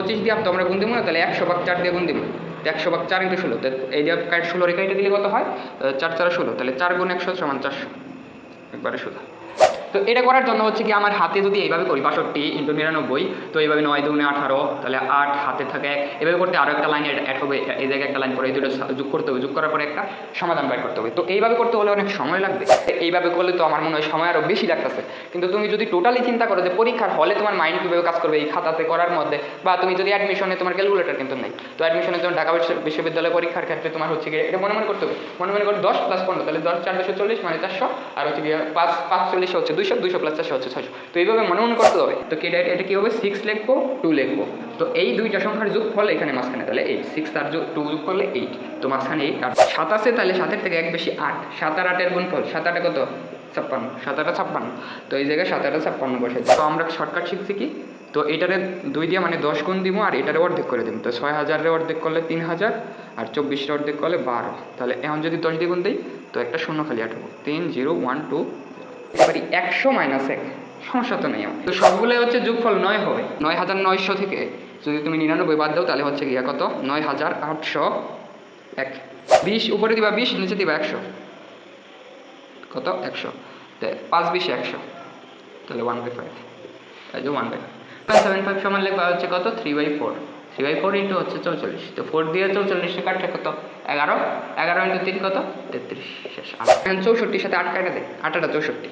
25 দিয়ে তোমরা গুণ দেবো না, তাহলে 100/4 দিয়ে গুণ দেবো। 100/4 × 16, তো এই যে 16 রেখা এটা দিলে কত হয়? 4 4 16, তাহলে 4 × 100 = 400, একবারে সোজা। তো এটা করার জন্য হচ্ছে কি আমার হাতে যদি এইভাবে করি 62 × 99, তো এইভাবে 9 2 18, তাহলে 8 হাতে থাকে। এভাবে করতে আরও একটা লাইন অ্যাড হবে, এই জায়গায় একটা লাইন পরে এই দুটো যোগ করতে হবে, যোগ করার পরে একটা সমাধান বের করতে হবে। তো এইভাবে করতে হলে অনেক সময় লাগবে, এইভাবে করলে তো আমার মনে হয় সময় আরও বেশি লাগতেছে। কিন্তু তুমি যদি টোটালি চিন্তা করো যে পরীক্ষার হলে তোমার মাইন্ড কীভাবে কাজ করবে এই খাতাতে করার মধ্যে, বা তুমি যদি অ্যাডমিশনে তোমার ক্যালকুলেটর কিন্তু নেই, তো অ্যাডমিশনে তোমার ঢাকা বিশ্ববিদ্যালয় পরীক্ষার ক্ষেত্রে তোমার হচ্ছে গিয়ে এটা মনে করতে হবে, মনে করে 10 + 15, তাহলে 10 4 240 মানে 400, আর হচ্ছে গিয়ে 5 5 40 হচ্ছে 200, 200 + 400 হচ্ছে 600। তো এইভাবে মনে করতে হবে। তো এটা কী হবে? 6 লিখবো, 2 লিখবো। তো এই দুইটা সংখ্যার যোগফল এখানে মাঝখানে, তাহলে 8, 6 আর 2 যোগ করলে 8, তো মাঝখানে 8। আর 7 আছে, তাহলে 7-এর থেকে 1 বেশি 8, 7 আর 8-এর গুণফল, 7 8 কত? 56, 7 8 56, তো এই জায়গায় 7 8 56 বসে। তো আমরা শর্টকাট শিখছি কি, তো এটারে 2 দিয়ে মানে 10 গুণ দিব, আর এটারে অর্ধেক করে দিব। তো 6000-এর অর্ধেক করলে 3000, আর 24-এর অর্ধেক করলে 12। তাহলে এখন যদি 10 দিয়ে গুণ দিই, তো একটা শূন্য খালি আটবো, 3 0 1 2, এবারে 100 - 1, সমস্যা তো নেই। তো সবগুলো হচ্ছে যোগফল 9 হবে। 9900 থেকে যদি তুমি 99 বাদ দাও, তাহলে হচ্ছে গিয়া কত? 9801। 20 উপরে দিবা 20, নিচে দিবা 100, কত? 100। 5 20 100, তাহলে 1/5, এই যে 1/5। 75 সমান লিখবা হচ্ছে কত? 3/4, 3/4 ইন্টু হচ্ছে 44। তো 4 দিয়ে 44 কাটলে কত? 11, 11 ইন্টু 3 কত? 33, শেষ। এখন 64-র সাথে 8 কাটা দেয়, 8 8 64,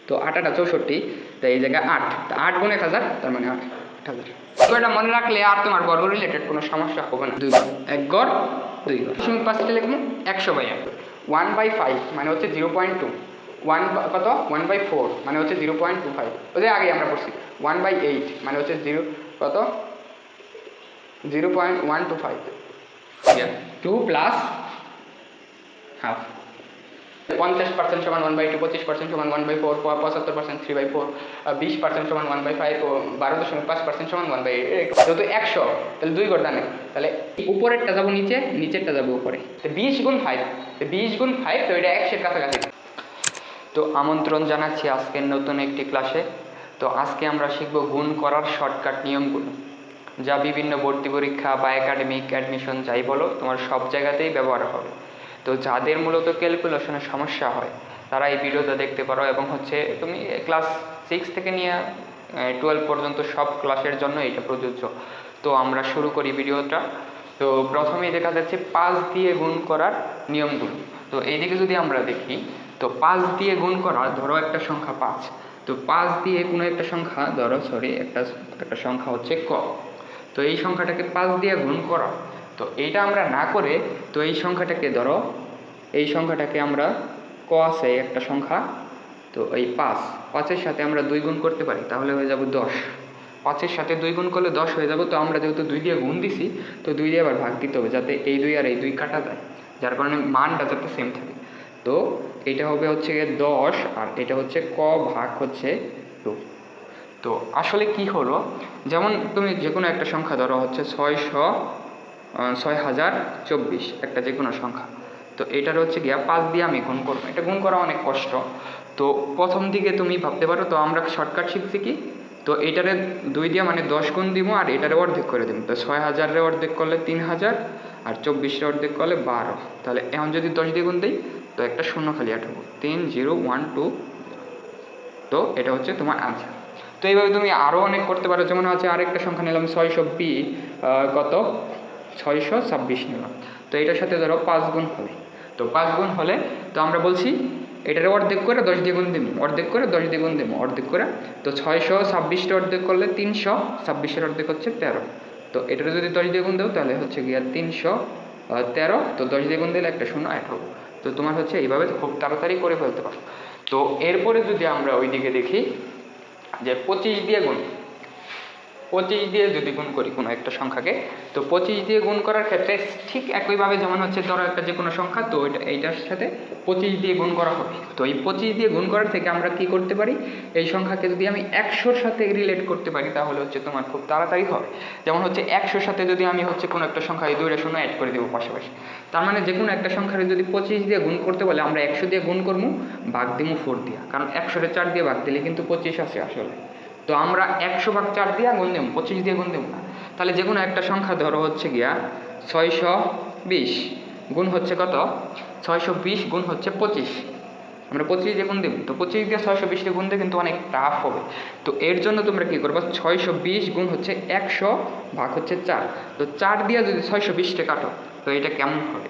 তো 8 8 64, তো এই জায়গায় 8, তো 8 × 1000, তার মানে 8000। তো এটা মনে রাখলে আর তোমার বর্গ রিলেটেড কোনো সমস্যা হবে না। 2 ঘর 1 ঘর 2 ঘর। 5টা লিখবো 100/8, 1/5 মানে হচ্ছে 0.2, 1 কত? 1/4 মানে হচ্ছে 0.25, ওই যে আগে আমরা পড়ছি। 1/8 মানে হচ্ছে 0 কত? 0.125, 2 + হাফ। 50% = 1/2, 25% = 1/4, 75% 3/4, 20% = 1/5, ও 12.5% = 1/8। যেহেতু 100, তাহলে 2 ঘর দানে, তাহলে উপরেরটা যাবো নিচে, নিচেরটা যাবো উপরে। তো 20 × 5, তো 20 × 5, তো এটা 100-এর কাছাকাছি। তো আমন্ত্রণ জানাচ্ছি আজকের নতুন একটি ক্লাসে। তো আজকে আমরা শিখব গুণ করার শর্টকাট নিয়মগুলো, যা বিভিন্ন ভর্তি পরীক্ষা বা একাডেমিক অ্যাডমিশন যাই বলো, তোমার সব জায়গাতেই ব্যবহার হবে। তো যাদের মূলত ক্যালকুলেশনের সমস্যা হয়, তারা এই ভিডিওটা দেখতে পারো, এবং হচ্ছে তুমি ক্লাস 6 থেকে নিয়ে 12 পর্যন্ত সব ক্লাসের জন্য এটা প্রযোজ্য। তো আমরা শুরু করি ভিডিওটা। তো প্রথমেই দেখা যাচ্ছে 5 দিয়ে গুণ করার নিয়মগুলো। তো এইদিকে যদি আমরা দেখি, তো 5 দিয়ে গুণ করা, ধরো একটা সংখ্যা 5, তো 5 দিয়ে কোনো একটা সংখ্যা ধরো, একটা সংখ্যা হচ্ছে ক, তো এই সংখ্যাটাকে 5 দিয়ে গুণ করা। তো এইটা আমরা না করে, তো এই সংখ্যাটাকে ধরো, এই সংখ্যাটাকে আমরা ক আছে একটা সংখ্যা, তো এই 5-5-এর সাথে আমরা 2 গুণ করতে পারি, তাহলে হয়ে যাব 10। 5-এর সাথে 2 গুণ করলে 10 হয়ে যাবে। তো আমরা যেহেতু 2 দিয়ে গুণ দিছি, তো 2 দিয়ে আবার ভাগ দিতে হবে, যাতে এই 2 আর এই 2 কাটা যায়, যার কারণে মানটা যাতে সেম থাকে। তো এটা হবে হচ্ছে 10, আর এটা হচ্ছে ক ভাগ হচ্ছে 2। তো আসলে কি হলো, যেমন তুমি যে কোনো একটা সংখ্যা ধরো হচ্ছে 6024, একটা যে কোনো সংখ্যা, তো এটার হচ্ছে গিয়া 5 দিয়ে আমি গুণ করবো। এটা গুণ করা অনেক কষ্ট। তো প্রথম দিকে তুমি ভাবতে পারো, তো আমরা শর্টকাট শিখছি কি, তো এটারে 2 দিয়ে মানে 10 গুণ দিব, আর এটারে অর্ধেক করে দিব। তো 6000-এর অর্ধেক করলে 3000, আর 24-এর অর্ধেক করলে 12। তাহলে এখন যদি 10 দিয়ে গুণ দিই, তো একটা শূন্য খালি আটবো, 3 0 1 2, তো এটা হচ্ছে তোমার আনসার। তো এইভাবে তুমি আরও অনেক করতে পারো, যেমন হচ্ছে আরেকটা সংখ্যা নিলাম 620, কত? 626 নিলাম। তো এটার সাথে ধরো 5 গুণ হবে, তো 5 গুণ হলে, তো আমরা বলছি এটারে অর্ধেক করে 10 দিয়ে গুণ দেবো, অর্ধেক করে 10 দিয়ে গুণ দেবো, অর্ধেক করে। তো 626টা অর্ধেক করলে 326-এর অর্ধেক হচ্ছে 13। তো এটারে যদি 10 দিয়ে গুণ দেবো, তাহলে হচ্ছে গিয়া 313, তো 10 দিয়ে গুণ দিলে একটা শূন্য অ্যাড হবে। তো তোমার হচ্ছে এইভাবে খুব তাড়াতাড়ি করে ফেলতে পারো। তো এরপরে যদি আমরা ওইদিকে দেখি, যে 25 দিয়ে গুণ, 25 দিয়ে যদি গুণ করি কোনো একটা সংখ্যাকে, তো 25 দিয়ে গুণ করার ক্ষেত্রে ঠিক একইভাবে, যেমন হচ্ছে ধরো একটা যে কোনো সংখ্যা, তো এইটার সাথে 25 দিয়ে গুণ করা হবে। তো এই 25 দিয়ে গুণ করার থেকে আমরা কি করতে পারি, এই সংখ্যাকে যদি আমি 100-র সাথে রিলেট করতে পারি, তাহলে হচ্ছে তোমার খুব তাড়াতাড়ি হবে। যেমন হচ্ছে 100-র সাথে যদি আমি হচ্ছে কোনো একটা সংখ্যা এই 2টা শূন্য অ্যাড করে দেবো পাশাপাশি, তার মানে যে কোনো একটা সংখ্যার যদি 25 দিয়ে গুণ করতে বলে, আমরা 100 দিয়ে গুণ করবো, ভাগ দিব 4 দিয়ে, কারণ 100-রে 4 দিয়ে ভাগ দিলে কিন্তু 25 আসে আসলে। তো আমরা 100/4 দিয়ে গুণ দেবো, 25 দিয়ে গুণ দেবো না। তাহলে যে কোনো একটা সংখ্যা ধরো হচ্ছে গিয়া 620 গুণ হচ্ছে কত, 620 গুণ হচ্ছে 25, আমরা 25 দিয়ে গুণ দেব, তো 25 দিয়ে 620 দিয়ে গুণ দিয়ে কিন্তু অনেক টাফ হবে। তো এর জন্য তোমরা কী করবো, 620 গুণ হচ্ছে 100 ভাগ হচ্ছে 4, তো 4 দিয়ে যদি 620টা কাটো তো এটা কেমন হবে,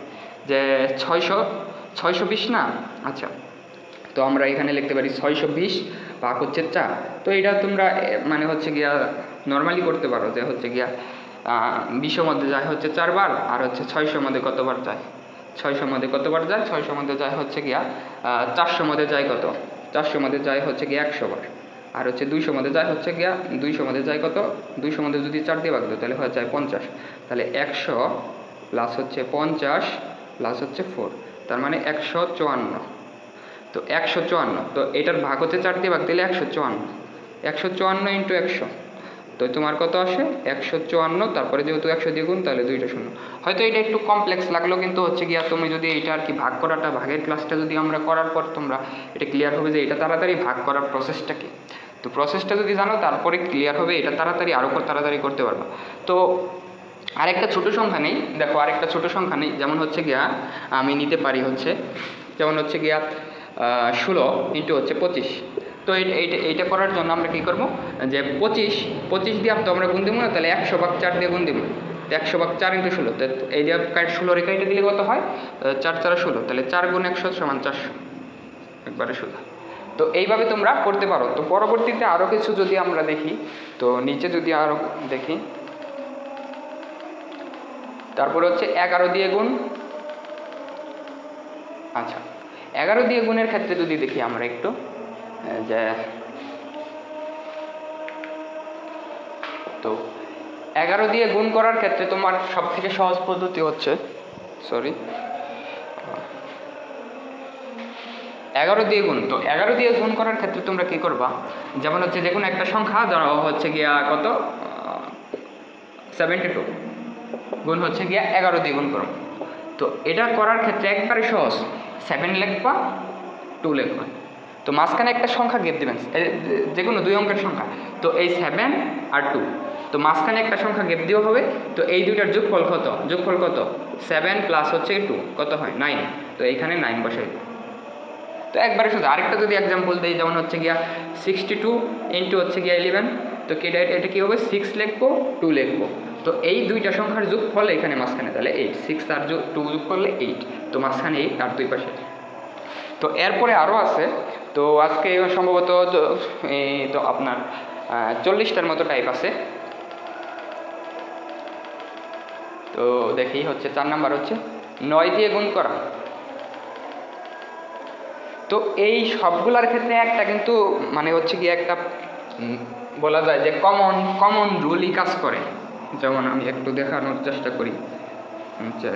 যে 620 না, আচ্ছা তো আমরা এখানে লিখতে পারি 620 ভাগ হচ্ছে 4। তো এটা তোমরা মানে হচ্ছে গিয়া নর্মালি করতে পারো, যে হচ্ছে গিয়া 20 মধ্যে যায় হচ্ছে 4 বার, আর হচ্ছে 600 মধ্যে কতবার যায়, 600 মধ্যে কতবার যায়, 600 মধ্যে যায় হচ্ছে গিয়া 400 মধ্যে যায় কত, 400 মধ্যে যায় হচ্ছে গিয়া 100 বার, আর হচ্ছে 200 মধ্যে যায় হচ্ছে গিয়া 200 মধ্যে যায় কত, 200 মধ্যে যদি 4 দিয়ে ভাগ দেয় তাহলে হয়ে যায় 50, তাহলে 100 প্লাস হচ্ছে 50 প্লাস হচ্ছে 4, তার মানে 154। তো 154, তো এটার ভাগ হচ্ছে 4 দিয়ে ভাগ দিলে 154, 154 ইন্টু 100, তো তোমার কত আসে 154, তারপরে যেহেতু 100 দিয়ে গুণ তাহলে 2টা শূন্য। হয়তো এটা একটু কমপ্লেক্স লাগলো, কিন্তু হচ্ছে গিয়া তুমি যদি এটা আর কি ভাগ করাটা, ভাগের ক্লাসটা যদি আমরা করার পর তোমরা এটা ক্লিয়ার হবে যে এটা তাড়াতাড়ি ভাগ করার প্রসেসটা কি, তো প্রসেসটা যদি জানো তারপরে ক্লিয়ার হবে, এটা তাড়াতাড়ি আরও তাড়াতাড়ি করতে পারবা। তো আরেকটা ছোটো সংখ্যা নেই, দেখো আরেকটা ছোটো সংখ্যা নেই, যেমন হচ্ছে গিয়া আমি নিতে পারি হচ্ছে, যেমন হচ্ছে গিয়া 16 ইন্টু হচ্ছে 25, তো এইটা করার জন্য আমরা কী করবো, যে 25 দিয়ে তো আমরা গুণ দেবো না, তাহলে 100 ভাগ 4 দিয়ে গুণ দেবো, 100 ভাগ 4 ইন্টু 16, তো এই যে 16 রেখাইটা দিলে কত হয়, 4 4 16, তাহলে 4 গুণ 100 সমান 400, একবারে সোজা। তো এইভাবে তোমরা করতে পারো। তো পরবর্তীতে আরও কিছু যদি আমরা দেখি, তো নিচে যদি আরও দেখি, তারপরে হচ্ছে 11 দিয়ে গুণ, আচ্ছা 11 দিয়ে গুণের ক্ষেত্রে যদি দেখি আমরা একটু, যে তো 11 দিয়ে গুণ করার ক্ষেত্রে তোমার সব থেকে সহজ পদ্ধতি হচ্ছে, 11 দিয়ে গুণ। তো 11 দিয়ে গুণ করার ক্ষেত্রে তোমরা কী করবা, যেমন হচ্ছে যে কোনো একটা সংখ্যা ধরো হচ্ছে গিয়া কত 72 গুণ হচ্ছে গিয়া 11 দিয়ে গুণ করো, তো এটা করার ক্ষেত্রে একবারে সহজ, 7 লিখবা 2 লিখবা, তো মাঝখানে একটা সংখ্যা গেপ দেবেন, যে কোনো 2 অঙ্কের সংখ্যা, তো এই 7 আর 2, তো মাঝখানে একটা সংখ্যা গেপ দেওয়া হবে, তো এই দুইটার যোগফল কত 7 প্লাস হচ্ছে 2 কত হয় 9, তো এইখানে 9 বসাই। তো একবারে শুধু আরেকটা যদি এক্সাম্পল দিই, যেমন হচ্ছে গিয়া 62 ইন্টু হচ্ছে গিয়া 11, তো এটা কী হবে 6 লিখবো 2 লিখবো, তো এই দুইটা সংখ্যার যোগফল এখানে মাঝখানে, তাহলে 8, 6 আর 2 যোগ করলে 8, তো মাঝখানে 8 আর 2 পাশে। তো এরপরে আরও আছে, তো আজকে সম্ভবত তো আপনার 40টার মতো টাইপ আছে। তো দেখি হচ্ছে 4 নাম্বার হচ্ছে 9 দিয়ে গুণ করা। তো এই সবগুলার ক্ষেত্রে একটা কিন্তু মানে হচ্ছে কি একটা বলা যায় যে কমন রুলই কাজ করে, যেমন আমি একটু দেখানোর চেষ্টা করি, যে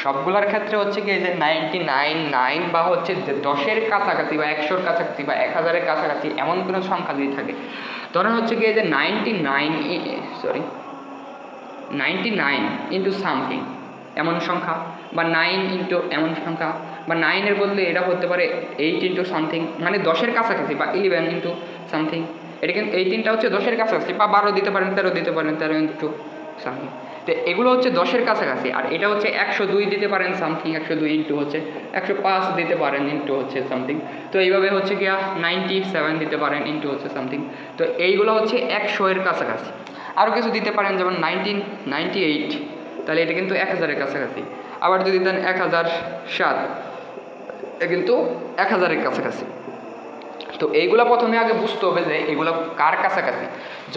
সবগুলার ক্ষেত্রে হচ্ছে কি যে 99 বা হচ্ছে 10-এর কাছাকাছি বা 100-এর কাছাকাছি বা 1000-এর কাছাকাছি এমন কোনো সংখ্যা যদি থাকে, ধরেন হচ্ছে কি যে 99 ইন্টু সামথিং এমন সংখ্যা, বা 9 ইন্টু এমন সংখ্যা, বা 9-এর বদলে এটা হতে পারে 8 ইন্টু সামথিং, মানে 10-এর কাছাকাছি, বা 11 ইন্টু সামথিং, এটা কিন্তু এই তিনটা হচ্ছে 10-এর কাছাকাছি, বা 12 দিতে পারেন, 13 দিতে পারেন, 13 ইন্টু সামথিং, তো এগুলো হচ্ছে 10-এর কাছাকাছি। আর এটা হচ্ছে 102 দিতে পারেন সামথিং, 102 ইন্টু হচ্ছে 105 দিতে পারেন ইন্টু হচ্ছে সামথিং, তো এইভাবে হচ্ছে গিয়া 97 দিতে পারেন ইন্টু হচ্ছে সামথিং, তো এইগুলো হচ্ছে 100-এর কাছাকাছি। আরও কিছু দিতে পারেন, যেমন 1998, তাহলে এটা কিন্তু 1000-এর কাছাকাছি। আবার যদি দেন 1007, এটা কিন্তু 1000-এর কাছাকাছি। তো এইগুলো প্রথমে আগে বুঝতে হবে যে এগুলো কার কাছাকাছি।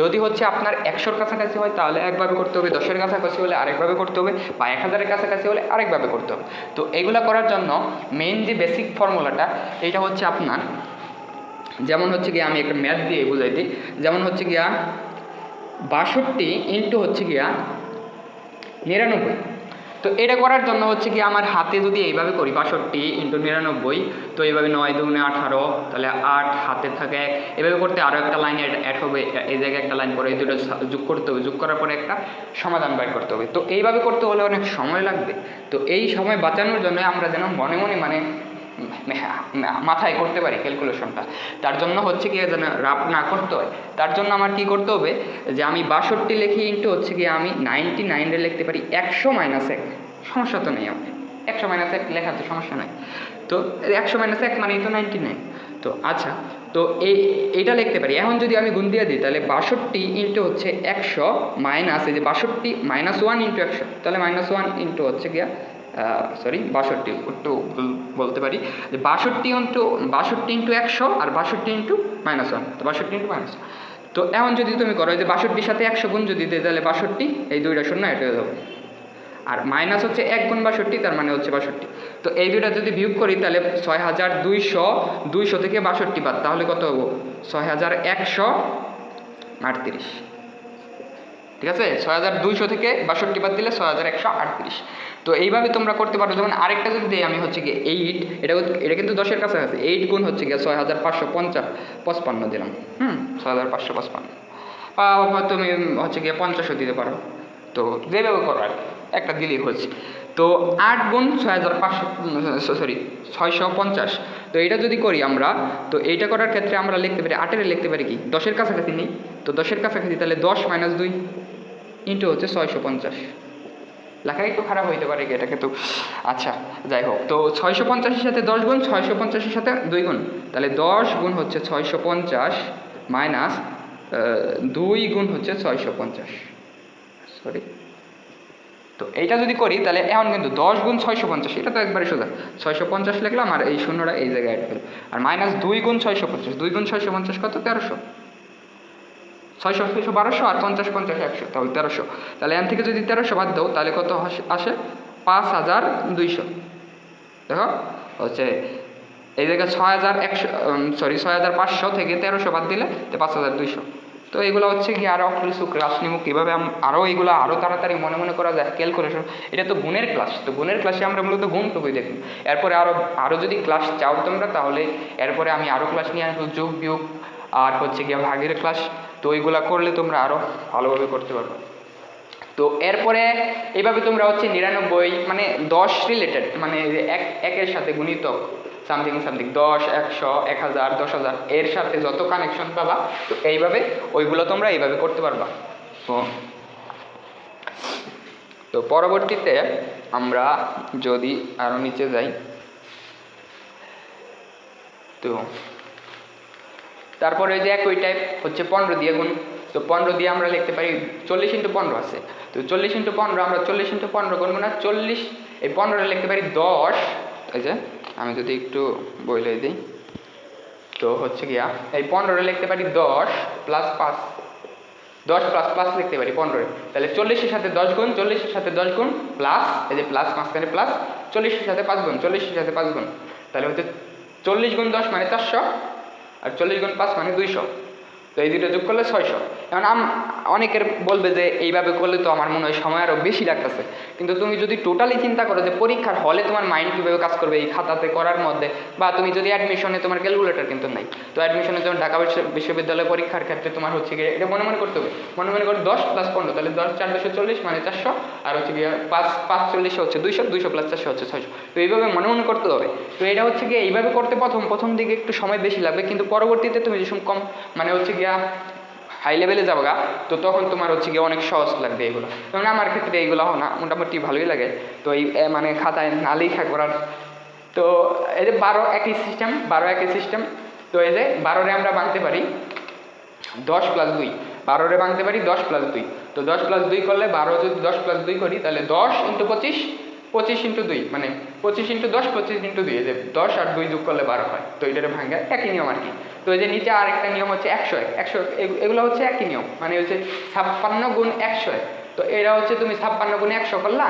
যদি হচ্ছে আপনার 100-এর কাছাকাছি হয় তাহলে একভাবে করতে হবে, 10-এর কাছাকাছি হলে আরেকভাবে করতে হবে, বা 1000-এর কাছাকাছি হলে আরেকভাবে করতে হবে। তো এইগুলো করার জন্য মেইন যে বেসিক ফর্মুলাটা, এইটা হচ্ছে আপনার, যেমন হচ্ছে গিয়া আমি একটা ম্যাথ দিয়ে বুঝাই দিই, যেমন হচ্ছে গিয়া 62 ইন্টু হচ্ছে গিয়া 99, তো এটা করার জন্য হচ্ছে কি আমার হাতে যদি এইভাবে করি 62 ইন্টু 99, তো এইভাবে 9 দুগুণে 18, তাহলে 8 হাতে থাকে, এভাবে করতে আরও একটা লাইন অ্যাড হবে, এই জায়গায় একটা লাইন করে এই দুটো যোগ করতে হবে, যোগ করার পরে একটা সমাধান বের করতে হবে। তো এইভাবে করতে হলে অনেক সময় লাগবে, তো এই সময় বাঁচানোর জন্য আমরা যেন মনে মনে মানে মাথায় করতে পারি ক্যালকুলেশনটা। তার জন্য হচ্ছে কি যেন রাফ না করতে হয়, তার জন্য আমার কি করতে হবে যে আমি 62 লিখি ইন্টু হচ্ছে কি আমি 99 লিখতে পারি 100 - 1, সমস্যা তো নেই আমার 100 - 1 লেখার তো সমস্যা নাই। তো 100 - 1 মানে তো 99। তো আচ্ছা, তো এইটা লিখতে পারি। এখন যদি আমি গুণ দিয়ে দিই তাহলে 62 ইন্টু হচ্ছে 100 মাইনাস এই যে 62 -1 ইন্টু 100, তাহলে -1 ইন্টু হচ্ছে গিয়া 62 একটু বলতে পারি যে 62 ইন্টু 100 আর 62 ইন্টু -1, তো 62 ইন্টু -1। তো এখন যদি তুমি করো যে 62-র সাথে 100 গুণ যদি দিই তাহলে 62, এই দুইটা শূন্য এটা হয়ে যাবে, আর মাইনাস হচ্ছে 1 গুণ 62, তার মানে হচ্ছে 62। তো এই দুইটা যদি বিয়োগ করি তাহলে 6200 থেকে 62 বাদ, তাহলে কত হবো 6138। ঠিক আছে, 6200 থেকে 62 বাদ দিলে 6138। তো এইভাবে তোমরা করতে পারো। যেমন আরেকটা যদি দিই আমি হচ্ছে গিয়ে 8, এটা কিন্তু 10-এর কাছাকাছি। 8 গুণ হচ্ছে গিয়ে 6555 দিলাম, 6555, বা তুমি হচ্ছে গিয়ে 50ও দিতে পারো, তো যেভাবে করো আর একটা দিলেই হচ্ছে। তো 8 গুণ 650, তো এটা যদি করি আমরা, তো এইটা করার ক্ষেত্রে আমরা লিখতে পারি 8-এর লিখতে পারি কি 10-এর কাছাকাছি নেই, তো 10-এর কাছাকাছি তাহলে 10 - 2 ইন্টু হচ্ছে 650। লেখা একটু খারাপ হইতে পারে এটাকে, তো আচ্ছা যাই হোক। তো 650-এর সাথে 10 গুণ, 650-এর সাথে 2 গুণ, তাহলে 10 গুণ হচ্ছে 650 মাইনাস 2 গুণ হচ্ছে 650, সরি। তো এইটা যদি করি তাহলে এখন কিন্তু 10 গুণ 650, এটা তো একবারে সোজা, 650 লিখলাম আর এই শূন্যটা এই জায়গায় অ্যাড করলাম, আর মাইনাস 2 গুণ 650, 2 গুণ 650 কত 1300, 600 1200 আর 50 50 100, তাহলে 1300। তাহলে এখান থেকে যদি 1300 বাদ দাও তাহলে কত আসে 5200। দেখো হচ্ছে এই জায়গায় 6500 থেকে 1300 বাদ দিলে তো 5200। তো এগুলো হচ্ছে কি আরও কিছু ক্লাস নিব কীভাবে আরও এগুলো আরও তাড়াতাড়ি মনে মনে করা যায় ক্যালকুলেশন। এটা তো গুণের ক্লাস, তো গুণের ক্লাসে আমরা মূলত গুণটুকুই দেখুন। এরপরে আরও যদি ক্লাস চাও তোমরা তাহলে এরপরে আমি আরও ক্লাস নিয়ে আসবো, যোগ বিয়োগ আর হচ্ছে গিয়ে ভাগের ক্লাস। তো এইগুলো করলে তোমরা আরও ভালোভাবে করতে পারবে। তো এরপরে এইভাবে তোমরা হচ্ছে 99 মানে 10 রিলেটেড, মানে একের সাথে গুণিতক সামথিং 10 100 1000 10000 এর সাথে যত কানেকশন পাবা, তো এইভাবে ওইগুলো তোমরা এইভাবে করতে পারবা। তো পরবর্তীতে আমরা যদি আরও নিচে যাই, তো তারপরে যে একই টাইপ হচ্ছে 15 দিয়ে গুণ। তো 15 দিয়ে আমরা লিখতে পারি 40 × 15 আছে, তো 40 × 15 আমরা 40 × 15 গুণবো না, 40 এই 15 লিখতে পারি 10। এই যে আমি যদি একটু বলে দিই, তো হচ্ছে গিয়া এই 15 লিখতে পারি 10 প্লাস 5, 10 প্লাস 5 লিখতে পারি 15, তাহলে 40-এর সাথে 10 গুণ, 40-এর সাথে 10 গুণ প্লাস এই যে প্লাস মাঝখানে প্লাস, 40-এর সাথে 5 গুণ, 40-এর সাথে 5 গুণ, তাহলে হচ্ছে 40 গুণ 10 মানে 400 আর 40 গুণ 5 মানে 200। তো এই দুটো যোগ করলে 600। এখন অনেকের বলবে যে এইভাবে করলে তো আমার মনে হয় সময় আরও বেশি লাগতেছে, কিন্তু তুমি যদি টোটালি চিন্তা করো যে পরীক্ষার হলে তোমার মাইন্ড কীভাবে কাজ করবে এই খাতাতে করার মধ্যে, বা তুমি যদি অ্যাডমিশনে তোমার ক্যালকুলেটর কিন্তু নাই, তো অ্যাডমিশনে তোমার ঢাকা বিশ্ববিদ্যালয় পরীক্ষার ক্ষেত্রে তোমার হচ্ছে গিয়ে এটা মনে মনে করতে হবে, মনে মনে করে 10 + 15, তাহলে 10 4 240 মানে 400, আর হচ্ছে গিয়ে 5 5 40 হচ্ছে 200, 200 + 400 হচ্ছে 600। তো এইভাবে মনে মনে করতে হবে। তো এটা হচ্ছে গিয়ে এইভাবে করতে প্রথম দিকে একটু সময় বেশি লাগবে, কিন্তু পরবর্তীতে তুমি যেসব কম মানে হচ্ছে গিয়া হাই লেভেলে যাবো গা, তো তখন তোমার হচ্ছে গিয়ে অনেক সহজ লাগবে এগুলো। যেমন আমার ক্ষেত্রে এইগুলো না মোটামুটি ভালোই লাগে। তো এই মানে খাতায় না লেখা করার, তো এই যে 12 একই সিস্টেম। তো এই যে 12-রে আমরা ভাঙতে পারি 10 + 2, 12-রে ভাঙতে পারি 10 + 2। তো 10 + 2 করলে 12 যদি 10 + 2 করি তাহলে 10 × 25, 25 × 2 মানে 25 × 10, 25 × 2, এই যে 10 আর 2 যোগ করলে 12 হয়। তো এটারে ভাঙা একই নিয়ম আর কি। তো এই যে নিচে আরেকটা নিয়ম হচ্ছে 100 এগুলো হচ্ছে একই নিয়ম, মানে হচ্ছে 56 গুণ 100। তো এটা হচ্ছে তুমি 56 গুণ 100 করলা,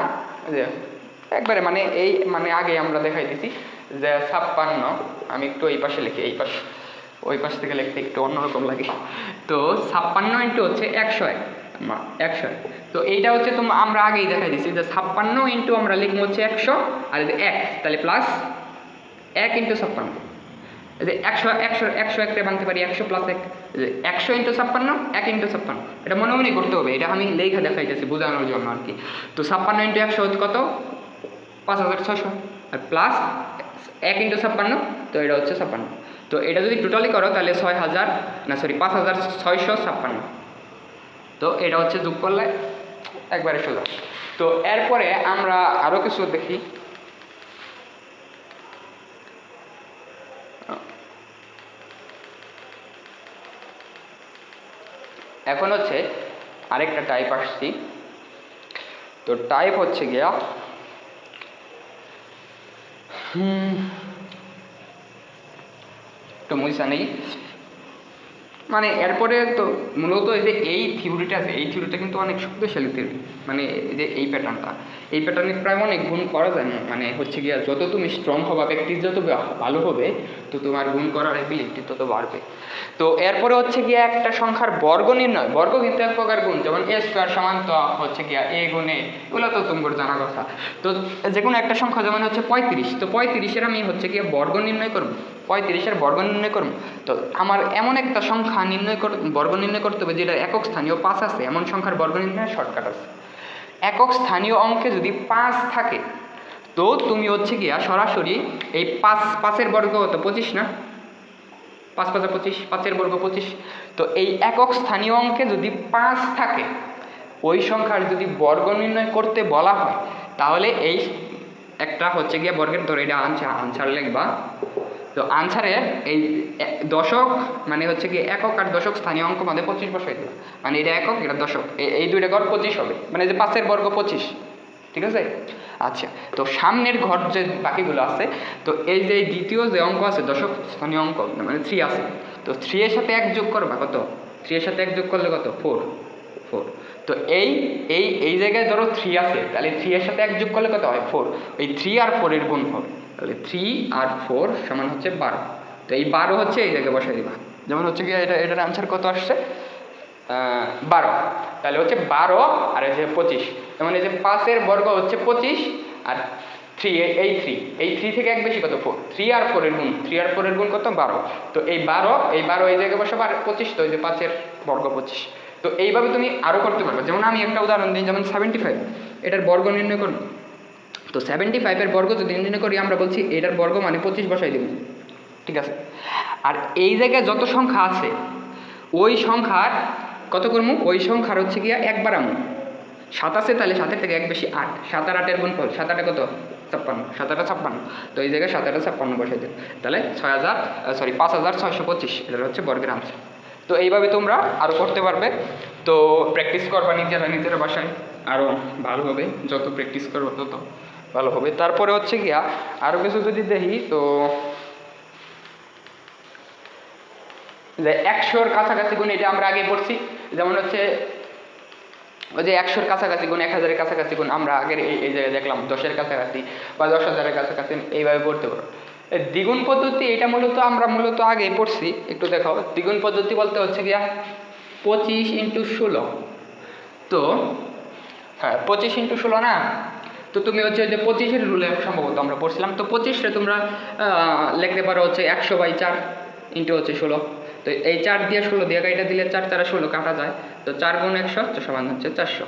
যে একবারে মানে এই মানে আগে আমরা দেখাই দিছি যে 56, আমি একটু এই পাশে লিখি, এই পাশে ওই পাশ থেকে লিখতে একটু অন্যরকম লাগে। তো 56 ইন্টু হচ্ছে 100। তো এইটা হচ্ছে আমরা আগেই দেখাই দিছি যে 56 ইন্টু আমরা লিখবো হচ্ছে 100, আর যদি 1 তাহলে প্লাস 1 × 56, যে 100 একটা ভাঙতে পারি 100 + 1, যে 100 × 56 1 × 56, এটা মনে মনে করতে হবে, এটা আমি লেখা দেখাইতেছি বোঝানোর জন্য আর কি। তো 56 × 100 কত 5600, আর প্লাস 1 × 56, তো এটা হচ্ছে 56। তো এটা যদি টোটালি করো তাহলে 5656। তো এটা হচ্ছে যোগ করলে একবারে সোজা। তো এরপরে আমরা আরও কিছু দেখি। এখন হচ্ছে আরেকটা টাইপ আসছি। তো টাইপ হচ্ছে গিয়া একটু মুইসা নেই, মানে এরপরে তো মূলত এই থিওরিটা আছে, এই থিওরিটা কিন্তু অনেক শক্তিশালী থিওরি। মানে এই প্যাটার্নে প্রায় অনেক গুণ করা যায় না। মানে হচ্ছে গিয়া যত তুমি স্ট্রং হবা, প্র্যাকটিস যত ভালো হবে, তো তোমার গুণ করার এবিলিটি তত বাড়বে। তো এরপরে হচ্ছে গিয়া একটা সংখ্যার বর্গ নির্ণয়। বর্গ কিন্তু এক প্রকার গুণ, যেমন a² সমান তো হচ্ছে গিয়া a গুণ a, এগুলো তো তোমার জানা কথা। তো যে কোনো একটা সংখ্যা যেমন হচ্ছে 35, তো 35-এর আমি হচ্ছে গিয়া বর্গ নির্ণয় করব, 35-এর বর্গ নির্ণয় করব। তো আমার এমন একটা সংখ্যা বর্গ নির্ণয় করতে হবে যেটা একক স্থানীয় 5 আছে, এমন সংখ্যার বর্গ নির্ণয়ের শর্টকাট আছে। একক স্থানীয় অঙ্কে যদি 5 থাকে, তো তুমি হচ্ছে গিয়া সরাসরি এই 5-5-এর বর্গ কত 25 না, 5 × 5 = 25, 5-এর বর্গ 25। তো এই একক স্থানীয় অঙ্কে যদি 5 থাকে, ওই সংখ্যার যদি বর্গ নির্ণয় করতে বলা হয়, তাহলে এই একটা হচ্ছে গিয়া বর্গের ধরে এটা আনসার লিখবা। তো আনসারের এই দশক মানে হচ্ছে কি একক আর দশক স্থানীয় অঙ্ক মধ্যে 25 বসাই দেবে, মানে এটা একক এটা দশক, এই দুইটা ঘর 25 হবে, মানে যে 5-এর বর্গ 25, ঠিক আছে। আচ্ছা, তো সামনের ঘর যে বাকিগুলো আছে, তো এই যে দ্বিতীয় যে অঙ্ক আছে দশক স্থানীয় অঙ্ক মানে 3 আছে, তো 3 এর সাথে 1 যোগ করবা কত, 3 এর সাথে 1 যোগ করলে কত 4। তো এই জায়গায় ধরো 3 আছে, তাহলে 3 এর সাথে 1 যোগ করলে কত হয় 4, ওই 3 আর 4 এর গুণ হবে, তাহলে 3 আর 4 সমান হচ্ছে 12। তো এই 12 হচ্ছে এই জায়গায় বসাই দিবা, যেমন হচ্ছে কি এটার আনসার কত আসছে 12, তাহলে হচ্ছে 12 আর এই যে 25, যেমন এই যে 5-এর বর্গ হচ্ছে 25 আর 3 এই 3 থেকে 1 বেশি কত 4, 3 আর 4 এর গুণ, 3 আর 4 এর গুণ কত 12। তো এই 12 এই জায়গায় বসাবো আর 25, তো এই যে 5-এর বর্গ 25। তো এইভাবে তুমি আরও করতে পারবে। যেমন আমি একটা উদাহরণ দিই, যেমন 75, এটার বর্গ নির্ণয় করব। তো 75-এর বর্গ যদি নির্ণয় করি, আমরা বলছি এটার বর্গ মানে 25 বসাই দেব, ঠিক আছে। আর এই জায়গায় যত সংখ্যা আছে ওই সংখ্যার কত করবো, ওই সংখ্যার হচ্ছে গিয়া একবার আমি 7 আছে, তাহলে 7-এর থেকে 1 বেশি 8, 7 আর 8-এর গুণ ফল, 7 8 কত 56, 7 8 56, তো এই জায়গায় 7 8 56 বসাই দেব, তাহলে 5625 এটা হচ্ছে বর্গের আনসার। তো এইভাবে তোমরা আরও করতে পারবে। তো প্র্যাকটিস করবা নিজেরা বাসায়, আরও ভালো হবে, যত প্র্যাকটিস করবো তত ভালো হবে। তারপরে হচ্ছে গিয়া আরও কিছু যদি দেখি, তো যে 100-র কাছাকাছি গুণ, এটা আমরা আগে পড়ছি, যেমন হচ্ছে ওই যে 100-র কাছাকাছি গুণ, 1000-এর কাছাকাছি গুণ আমরা আগের এই জায়গায় দেখলাম, 10-এর কাছাকাছি বা 10,000-এর কাছাকাছি, এইভাবে পড়তে পারো। দ্বিগুণ পদ্ধতি এটা আমরা আগেই পড়ছি, একটু দেখো। দ্বিগুণ পদ্ধতি বলতে হচ্ছে গিয়া 25 × 16, তো হ্যাঁ 25 × 16 না, তো তুমি হচ্ছে যে 25-এর রুলে সম্ভবত আমরা পড়ছিলাম। তো 25-টা তোমরা লিখতে পারো হচ্ছে 100/4 ইন্টু হচ্ছে 16, তো এই 4 দিয়ে 16 দিয়ে এটা দিলে 4 4 16 কাটা যায়, তো 4 × 100 তো সমান হচ্ছে 400।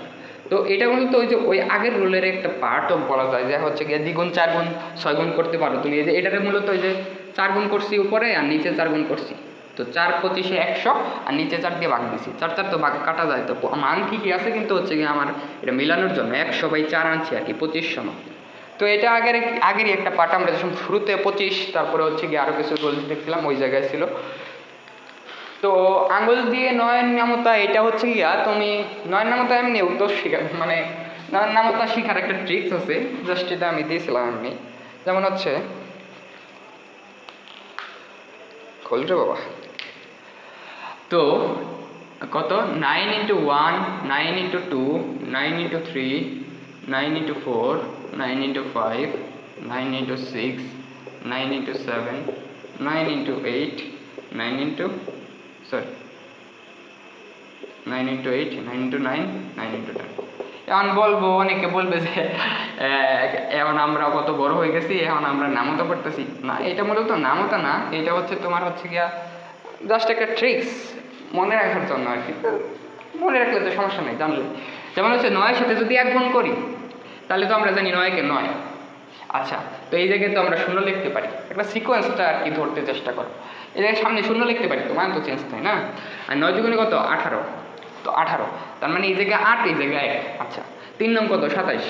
তো এটা মূলত ওই আগের রুলের একটা পার্টও বলা যায়, যে হচ্ছে গিয়ে দ্বিগুণ 4 গুণ 6 গুণ করতে পারো তুমি। এই যে এটারে মূলত ওই যে 4 গুণ করছি উপরে আর নিচে 4 গুণ করছি, তো 4 25-এ 100 আর নিচে 4 দিয়ে ভাগ দিছি, 4 4 তো ভাগ কাটা যায়, তো মান ঠিকই আছে, কিন্তু হচ্ছে গিয়ে আমার এটা মিলানোর জন্য 100/4 আনছি আর কি 2500 না। তো এটা আগেরই একটা পার্ট, আমরা যখন শুরুতে 25, তারপরে হচ্ছে গিয়ে আরও কিছু রুলস দেখছিলাম, ওই জায়গায় ছিল। তো আঙুল দিয়ে 9 নামতা, এটা হচ্ছে গিয়া তুমি 9 নামতা এমনি উত্তর শিখা, মানে 9 নামতা শিখার একটা ট্রিক্স আছে, জাস্ট এটা আমি দিয়েছিলাম আমি। যেমন হচ্ছে খোলরে বাবা, তো কত 9 × 1, 9 × 2, 9 × 3, 9 × 4, 9 × 5, 9 × 6, 9 × 7, 9 × 8, 9 × 9 × 8, 9 × 9, 9 × 10। এখন অনেকে বলবে যে এখন আমরা কত বড় হয়ে গেছি, এখন আমরা নামতা পড়তেছি না। এটা মূলত নামতা না, এটা হচ্ছে তোমার হচ্ছে গিয়া জাস্ট একটা ট্রিক্স মনে রাখার জন্য আর কি। মনে রাখলে তো সমস্যা নেই, জানলে। যেমন হচ্ছে 9-এর সাথে যদি 1 গুণ করি, তাহলে তো আমরা জানি 9 × 9, আচ্ছা, তো এই জায়গায় তো আমরা শূন্য লিখতে পারি, একটা সিকোয়েন্সটা আর কি ধরতে চেষ্টা করো। এই জায়গায় সামনে শূন্য লিখতে পারি, তো মান তো চেঞ্জ তাই না। আর 9 দুগুণে কত 18, তো 18, তার মানে এই জায়গায় 8, এই জায়গায় 1। আচ্ছা, 3 নং কত 27,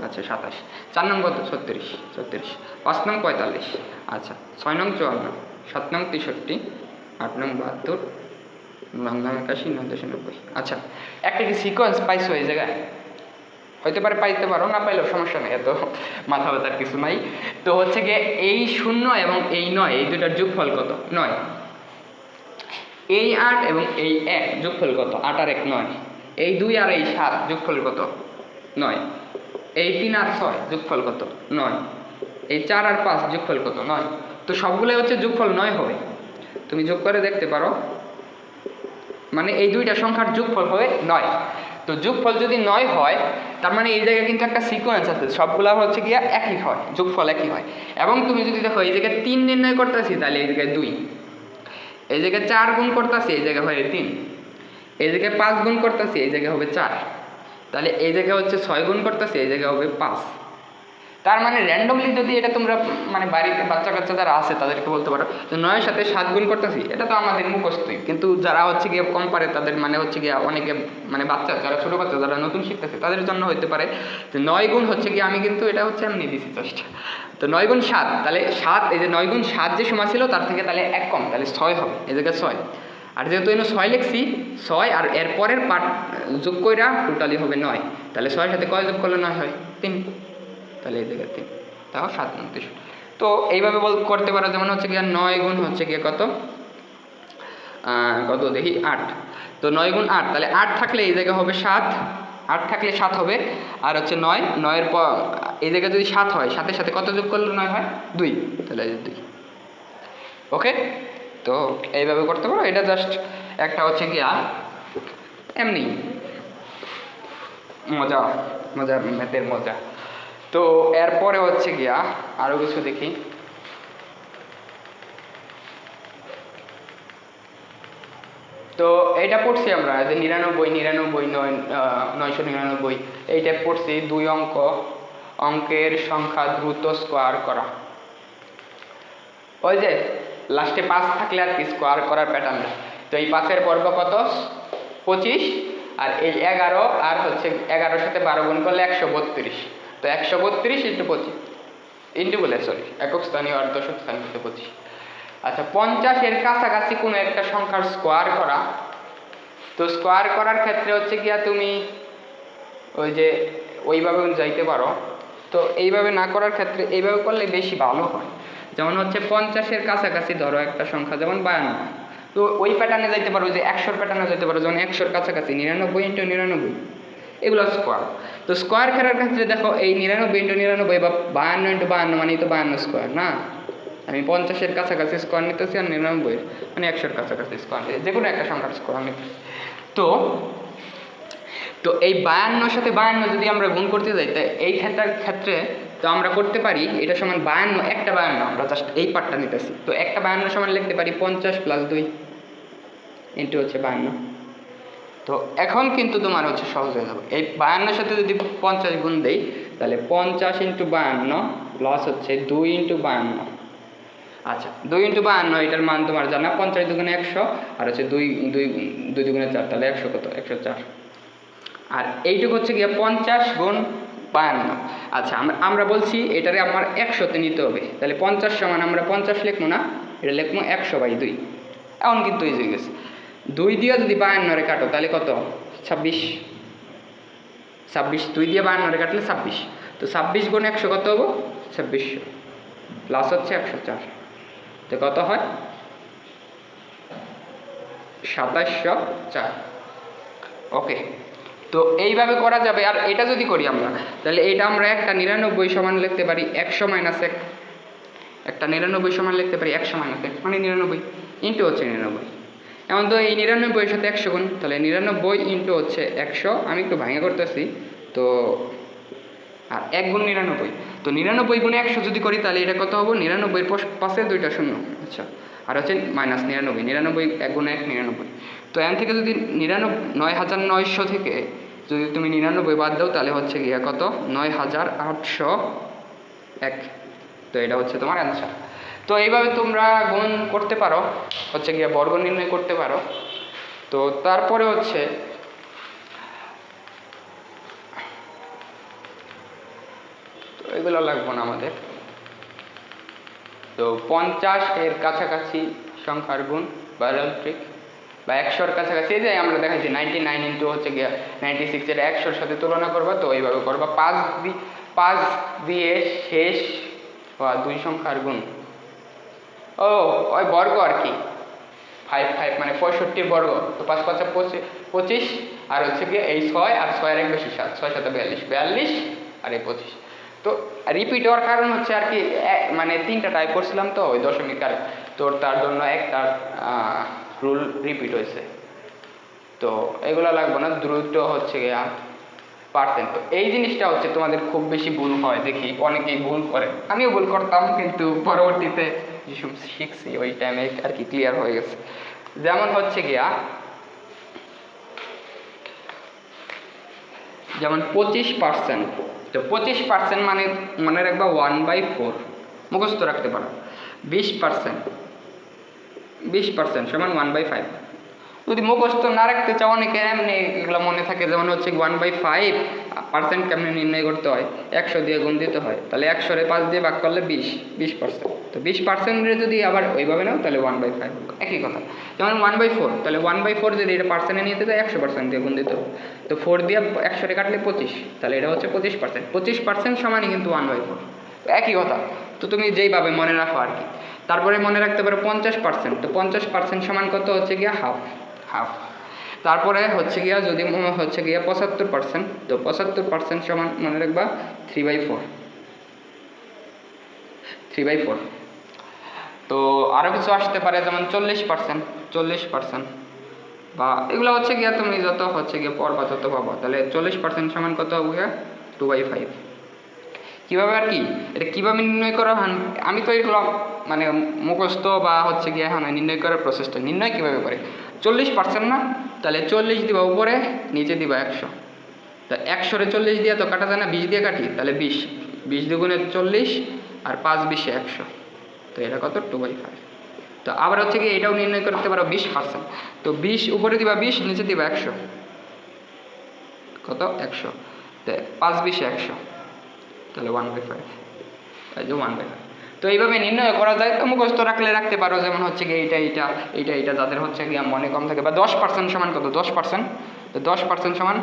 আচ্ছা 27, 4 নং কত 36, 5 নং 45, আচ্ছা 6 নং 54, 7 নং 63, 8 নং 72, 9 নং 81, 9 10 90। আচ্ছা, একটা কি সিকোয়েন্স পাইছো এই জায়গায়? হইতে পারে পাইতে পারো, না পাইলেও সমস্যা নেই, এত মাথা ব্যথার কিছু নাই। তো হচ্ছে গিয়ে এই 0 এবং এই 9, এই দুটার যোগফল কত 9। এই 8 এবং এই 1 যোগফল কত 8 আর 1 9। এই 2 আর এই 7 যোগফল কত 9। এই 3 আর 6 যোগফল কত 9। এই 4 আর 5 যোগফল কত 9। তো সবগুলোই হচ্ছে যোগফল 9 হবে, তুমি যোগ করে দেখতে পারো, মানে এই দুইটা সংখ্যার যোগফল হবে 9। তো যোগফল যদি 9 হয়, তার মানে এই জায়গায় কিন্তু একটা সিকোয়েন্স আছে, সবগুলা হচ্ছে গিয়া একই হয়, যোগফল একই হয়। এবং তুমি যদি দেখো এই জায়গায় 3 নির্ণয় করতেছি, তাহলে এই জায়গায় 2, এই জায়গায় 4 গুণ করতেছি, এই জায়গায় হয় 3, এই জায়গায় 5 গুণ করতেছি, এই জায়গায় হবে 4, তাহলে এই জায়গায় হচ্ছে 6 গুণ করতেছি, এই জায়গায় হবে 5। তার মানে র্যান্ডমলি যদি এটা তোমরা মানে বাড়িতে বাচ্চা কাচ্চা যারা আছে তাদেরকে বলতে পারো যে 9 এর সাথে 7 গুণ করতেছি, এটা তো আমাদের মুখস্থই, কিন্তু যারা হচ্ছে গিয়ে কম পারে তাদের মানে হচ্ছে গিয়ে অনেকে মানে বাচ্চা যারা ছোটো বাচ্চা যারা নতুন শিখতেছে তাদের জন্য হতে পারে যে 9 গুণ হচ্ছে কি, আমি কিন্তু এটা হচ্ছে এমনি দিছি জাস্ট। তো 9 গুণ 7, তাহলে 7, এই যে 9 গুণ 7 যে সময় ছিল তার থেকে তাহলে 1 কম, তাহলে 6 হবে, এই জায়গায় 6। আর যেহেতু এনে 6 লিখছি, 6 আর এর পরের পার্ট যোগ কইরা টোটালি হবে 9, তাহলে 6 এর সাথে কয় যোগ করলে 9 হয় 3, তাহলে এই জায়গায় 3, তাও 7 নং 3। তো এইভাবে করতে পারো, যেমন হচ্ছে গিয়ে 9 গুণ হচ্ছে গিয়ে কত কত দেখি 8, তো 9 গুণ 8, তাহলে 8 থাকলে এই জায়গায় হবে 7, 8 থাকলে 7 হবে, আর হচ্ছে 9, 9 পর এই জায়গায় যদি 7 হয়, 7-এর সাথে কত যোগ করলে 9 হয় 2, তাহলে 2। ওকে, তো এইভাবে করতে পারো, এটা জাস্ট একটা হচ্ছে গিয়া এমনি মজা, ম্যাথের মজা। তো এরপরে হচ্ছে গিয়া আরও কিছু দেখি। তো এইটা পড়ছি আমরা যে 999 এইটা পড়ছি, 2 অঙ্কের সংখ্যা দ্রুত স্কোয়ার করা। ওই যে লাস্টে 5 থাকলে আর কি স্কোয়ার করার প্যাটার্নটা। তো এই 5-এর বর্গ কত 25, আর এই 11, আর হচ্ছে 11-এর সাথে 12 গুণ করলে 132। তো 132 ইন্টু 25 ইন্টু বলে সরি একক স্থানীয় আর দশক স্থানীয় 25। আচ্ছা, 50-এর কাছাকাছি কোনো একটা সংখ্যার স্কোয়ার করা। তো স্কোয়ার করার ক্ষেত্রে হচ্ছে গিয়া তুমি ওই যে ওইভাবে যাইতে পারো, তো এইভাবে না করার ক্ষেত্রে এইভাবে করলে বেশি ভালো হয়। যেমন হচ্ছে 50-এর কাছাকাছি ধরো একটা সংখ্যা, যেমন 52, তো ওই প্যাটার্নে যাইতে পারো, যে 100-র প্যাটার্নে যাইতে পারো, যেমন 100-র কাছাকাছি 99 ইন্টু 99, এগুলো স্কোয়ার। তো স্কোয়ার করার ক্ষেত্রে দেখো এই 99 ইন্টু 99 বা 52 ইন্টু 52 মানে তো 52 স্কোয়ার না, আমি 50-এর কাছাকাছি স্কোয়ার নিতেছি, আর 99 মানে 100-র কাছাকাছি স্কোয়ার নিতেছি, যে কোনো একটা সংখ্যার স্কোয়ার নিতেছি। তো এই 52-র সাথে 52 যদি আমরা গুণ করতে যাই, তাই এই ক্ষেত্রে তো আমরা করতে পারি এটা সমান 52, একটা 52, আমরা জাস্ট এই পার্টটা নিতেছি। তো একটা 52 সমান লিখতে পারি 50 + 2 ইন্টু হচ্ছে 52। তো এখন কিন্তু তোমার হচ্ছে সহজ হয়ে যাবে, এই 52-এর সাথে যদি 50 গুণ দেই, তাহলে 50 ইন্টু 52 প্লাস হচ্ছে 2 ইন্টু 52। আচ্ছা, 2 ইন্টু 52 এটার মান তোমার জানা, 50 দুগুণে 100, আর হচ্ছে 2 দুগুণে 4, তাহলে 100 কত 104। আর এইটুকু হচ্ছে গিয়ে 50 গুণ 52। আচ্ছা, আমরা বলছি এটারে আমার 100-তে নিতে হবে, তাহলে 50 সমান আমরা 50 লিখবো না, এটা লিখবো 100/2। এখন কিন্তু এই হয়ে গেছে, 2 দিয়ে যদি 52-রে কাটো তাহলে কত 26, 2 দিয়ে 52-রে কাটলে 26। তো 26 গুণ 100 কত হবো 2600, প্লাস হচ্ছে 104, তো কত হয় 2704। ওকে, তো এইভাবে করা যাবে। আর এটা যদি করি আমরা, তাহলে এটা আমরা একটা 99 সমান লিখতে পারি 100 - 1, একটা 99 সমান লিখতে পারি 100 - 1 মানে 99 ইন্টু হচ্ছে 99। এমন তো এই 99-এর সাথে 100 গুণ, তাহলে 99 ইন্টু হচ্ছে 100, আমি একটু ভাঙা করতেছি, তো আর 1 গুণ 99, তো 99 গুণে 100 যদি করি তাহলে এটা কত হবো 99-এর পাশে 2টা শূন্য। আচ্ছা, আর হচ্ছে -99, 99 1 গুণ 1 99। তো এখান থেকে যদি 99,900 থেকে যদি তুমি 99 বাদ দাও, তাহলে হচ্ছে গিয়া কত 9,800 1। তো এটা হচ্ছে তোমার অ্যান্সার। তো এইভাবে তোমরা গুণ করতে পারো, হচ্ছে গিয়ে বর্গ নির্ণয় করতে পারো। তো তারপরে হচ্ছে তো এগুলো লাগবো না আমাদের। তো 50 এর কাছাকাছি সংখ্যার গুণ বা ট্রিক বা 100-র কাছাকাছি, এই যে আমরা দেখাচ্ছি 99 ইন্টু হচ্ছে গিয়া 96 এর 100-র সাথে তুলনা করবা। তো এইভাবে করবা, 5 দিয়ে শেষ বা 2 সংখ্যার গুণ, ও ওই বর্গ আর কি, 5 মানে 65 বর্গ। তো 5 5 25, আর হচ্ছে গিয়ে এই 6 আর 6 এর 1 বেশি 7, 6 7 42 আর এই 25। তো রিপিট হওয়ার কারণ হচ্ছে আর কি, মানে 3টা টাইপ করছিলাম তো ওই দশমিক, আর তোর তার জন্য একটা রুল রিপিট হয়েছে। তো এগুলো লাগবে না, দ্রুত হচ্ছে গিয়ে পার্সেন্ট। তো এই জিনিসটা হচ্ছে তোমাদের খুব বেশি ভুল হয়, দেখি অনেকেই ভুল করে, আমিও ভুল করতাম, কিন্তু পরবর্তীতে যেসব শিখছি ওই টাইমে আর কি ক্লিয়ার হয়ে গেছে। যেমন হচ্ছে গিয়া, যেমন 25%। তো 25% মানে মনে রাখবা 1/4, মুখস্থ রাখতে পারো। 20% সমান 1/5। যদি মুখস্থ না রাখতে চাও, অনেকে এমনি এগুলো মনে থাকে, যেমন হচ্ছে 1/5% কেমনি নির্ণয় করতে হয়, 100 দিয়ে গুণ দিতে হয়, তাহলে 100-রে 5 দিয়ে ভাগ করলে 20%। তো 20%-রে যদি আবার ওইভাবে নাও তাহলে 1/5 একই কথা। যেমন 1/4, তাহলে 1/4 যদি এটা পার্সেন্টে নিতে যায় 100% দিয়ে গুণ দিতে হবে। তো 4 দিয়ে 100-রে কাটলে 25, তাহলে এটা হচ্ছে 25%। 25% সমানই কিন্তু 1/4, একই কথা। তো তুমি যেইভাবে মনে রাখো আর কি। তারপরে মনে রাখতে পারো 50%। তো 50% সমান কত হচ্ছে গিয়া হাফ। তারপরে হচ্ছে গিয়া যদি হচ্ছে গিয়া 75%, তো 75% সমান মনে রাখবা 3/4। তো আরও কিছু আসতে পারে, যেমন 40%, বা এগুলো হচ্ছে গিয়া তুমি যত হচ্ছে গিয়ে পড়বা তত পাবো। তাহলে 40% সমান কত হবে? 2/5। কীভাবে আর কি এটা কীভাবে নির্ণয় করা হয়, আমি তো এগুলো মানে মুখস্থ বা হচ্ছে গিয়ে এখন নির্ণয় করার প্রসেসটা নির্ণয় কীভাবে করে। 40% না, তাহলে 40 দিবা উপরে, নিচে দিবা 100। তা 100-রে 40 দিয়ে তো কাটা যায় না, 20 দিয়ে কাটি, তাহলে 20 দুগুণে 40, আর 5 20-এ 100। তো এটা কত? 2/5। তো আবার হচ্ছে কি এটাও নির্ণয় করতে পারো 20%। তো 20 উপরে দিবা 20, নিচে দিবা 100, কত? 100। তো 5 20-এ 100, তাহলে 1/5, এই যে 1/5। তো এইভাবে নির্ণয় করা যায়। তো মুখস্থ রাখলে রাখতে পারো, যেমন হচ্ছে কি এইটা যাদের হচ্ছে কি মনে কম থাকে। বা 10% সমান কত? 10%। তো 10% সমান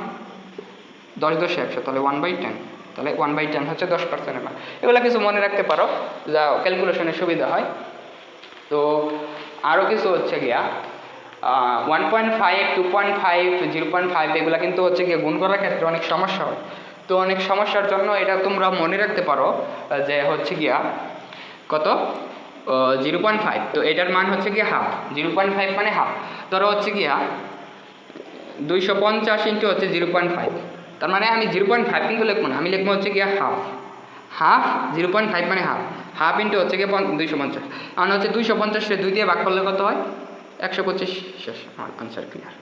10 10 100, তাহলে 1/10। তাহলে 1/10 হচ্ছে 10%। এগুলো কিছু মনে রাখতে পারো, যা ক্যালকুলেশনের সুবিধা হয়। তো আরও কিছু হচ্ছে গিয়া 1.5 2.5 0.5 এগুলো কিন্তু হচ্ছে গিয়ে গুণ করার ক্ষেত্রে অনেক সমস্যা হয়। তো অনেক সমস্যার জন্য এটা তোমরা মনে রাখতে পারো যে হচ্ছে গিয়া কত? 0.5। তো এটার মান হচ্ছে গিয়া হাফ। 0.5 মানে হাফ। ধরো হচ্ছে গিয়া 250 ইন্টু হচ্ছে 0.5, তার মানে আমি 0.5 কিন্তু লিখবো না, আমি লিখবো হচ্ছে গিয়া হাফ 0.5 মানে হাফ ইন্টু হচ্ছে গিয়ে 250। মানে হচ্ছে 250-রে 2 দিয়ে ভাগ করলে কত হয়? 125। শেষ, আমার আনসার ক্লিয়ার।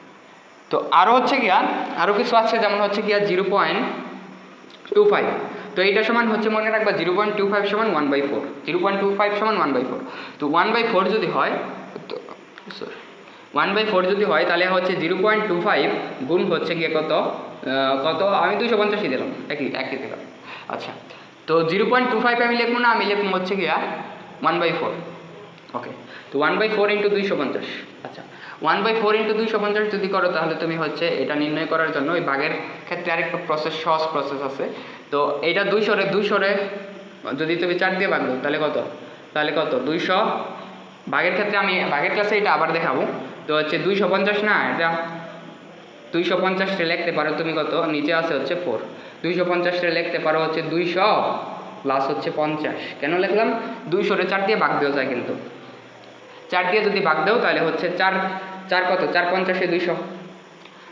তো আরও হচ্ছে গিয়া আরও কিছু আছে, যেমন হচ্ছে গিয়া 0.25। তো এইটা সমান হচ্ছে মনে রাখবা 0.25 সমান 1/4। 0.25 সমান 1/4। তো 1/4 যদি হয়, তো 1/4 যদি হয়, তাহলে হচ্ছে 0.25 গুণ হচ্ছে গিয়ে কত? আমি 250-ই দিলাম, একই দিলাম। আচ্ছা, তো 0.25 আমি লিখবো না, আমি লিখবো হচ্ছে গিয়া 1/4। ওকে, তো 1/4 ইন্টু 250। আচ্ছা, 1/4 ইন্টু 250 যদি করো, তাহলে তুমি হচ্ছে এটা নির্ণয় করার জন্য ওই ভাগের ক্ষেত্রে আরেকটা সহজ প্রসেস আছে। তো এইটা 200-রে যদি তুমি 4 দিয়ে ভাগ দাও, তাহলে কত? 200 ভাগের ক্ষেত্রে আমি ভাগের ক্লাসে এটা আবার দেখাবো। তো হচ্ছে 250 না, এটা 250-রে লিখতে পারো তুমি কত? নিচে আছে হচ্ছে 4। 250-রে লিখতে পারো হচ্ছে 200 প্লাস হচ্ছে 50। কেন লিখলাম? 200-রে 4 দিয়ে ভাগ দেওয়া যায়, কিন্তু 4 দিয়ে যদি ভাগ দাও তাহলে হচ্ছে 4 কত? 4 50-এ 200,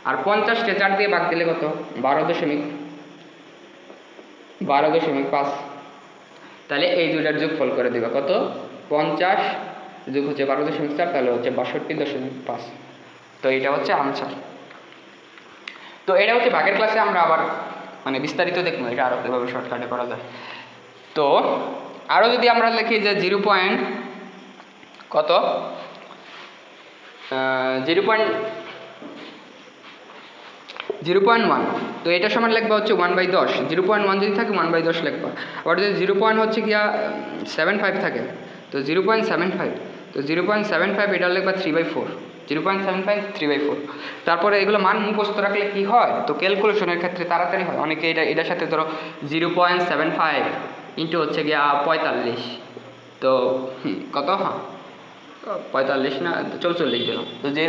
আর 50-কে 4 দিয়ে ভাগ দিলে কত? 12.5। তাহলে এই দুইটার যোগফল করে দিবা, কত? 50 যোগ হচ্ছে 12.4, তাহলে হচ্ছে 62.5। তো এইটা হচ্ছে আনসার। তো এটা হচ্ছে ভাগের ক্লাসে আমরা আবার মানে বিস্তারিত দেখবো, এটা আরও কীভাবে শর্টকাটে করা যায়। তো আরও যদি আমরা লিখি যে 0. কত 0.1, তো এটা সমান লিখবা হচ্ছে 1/10। 0.1 যদি থাকে 1/10 লিখবা। আবার যদি 0. হচ্ছে গিয়া 75 থাকে, তো 0.75, তো 0.75 এটা লিখবা 3/4, 0.75 3/4। তারপরে এগুলো মান মুখস্থ রাখলে কি হয়, তো ক্যালকুলেশনের ক্ষেত্রে তাড়াতাড়ি হয় অনেকে। এটার সাথে ধরো 0.75 ইন্টু হচ্ছে গিয়া 45, তো কত, হ্যাঁ 45 না 44 দিলাম, তো যে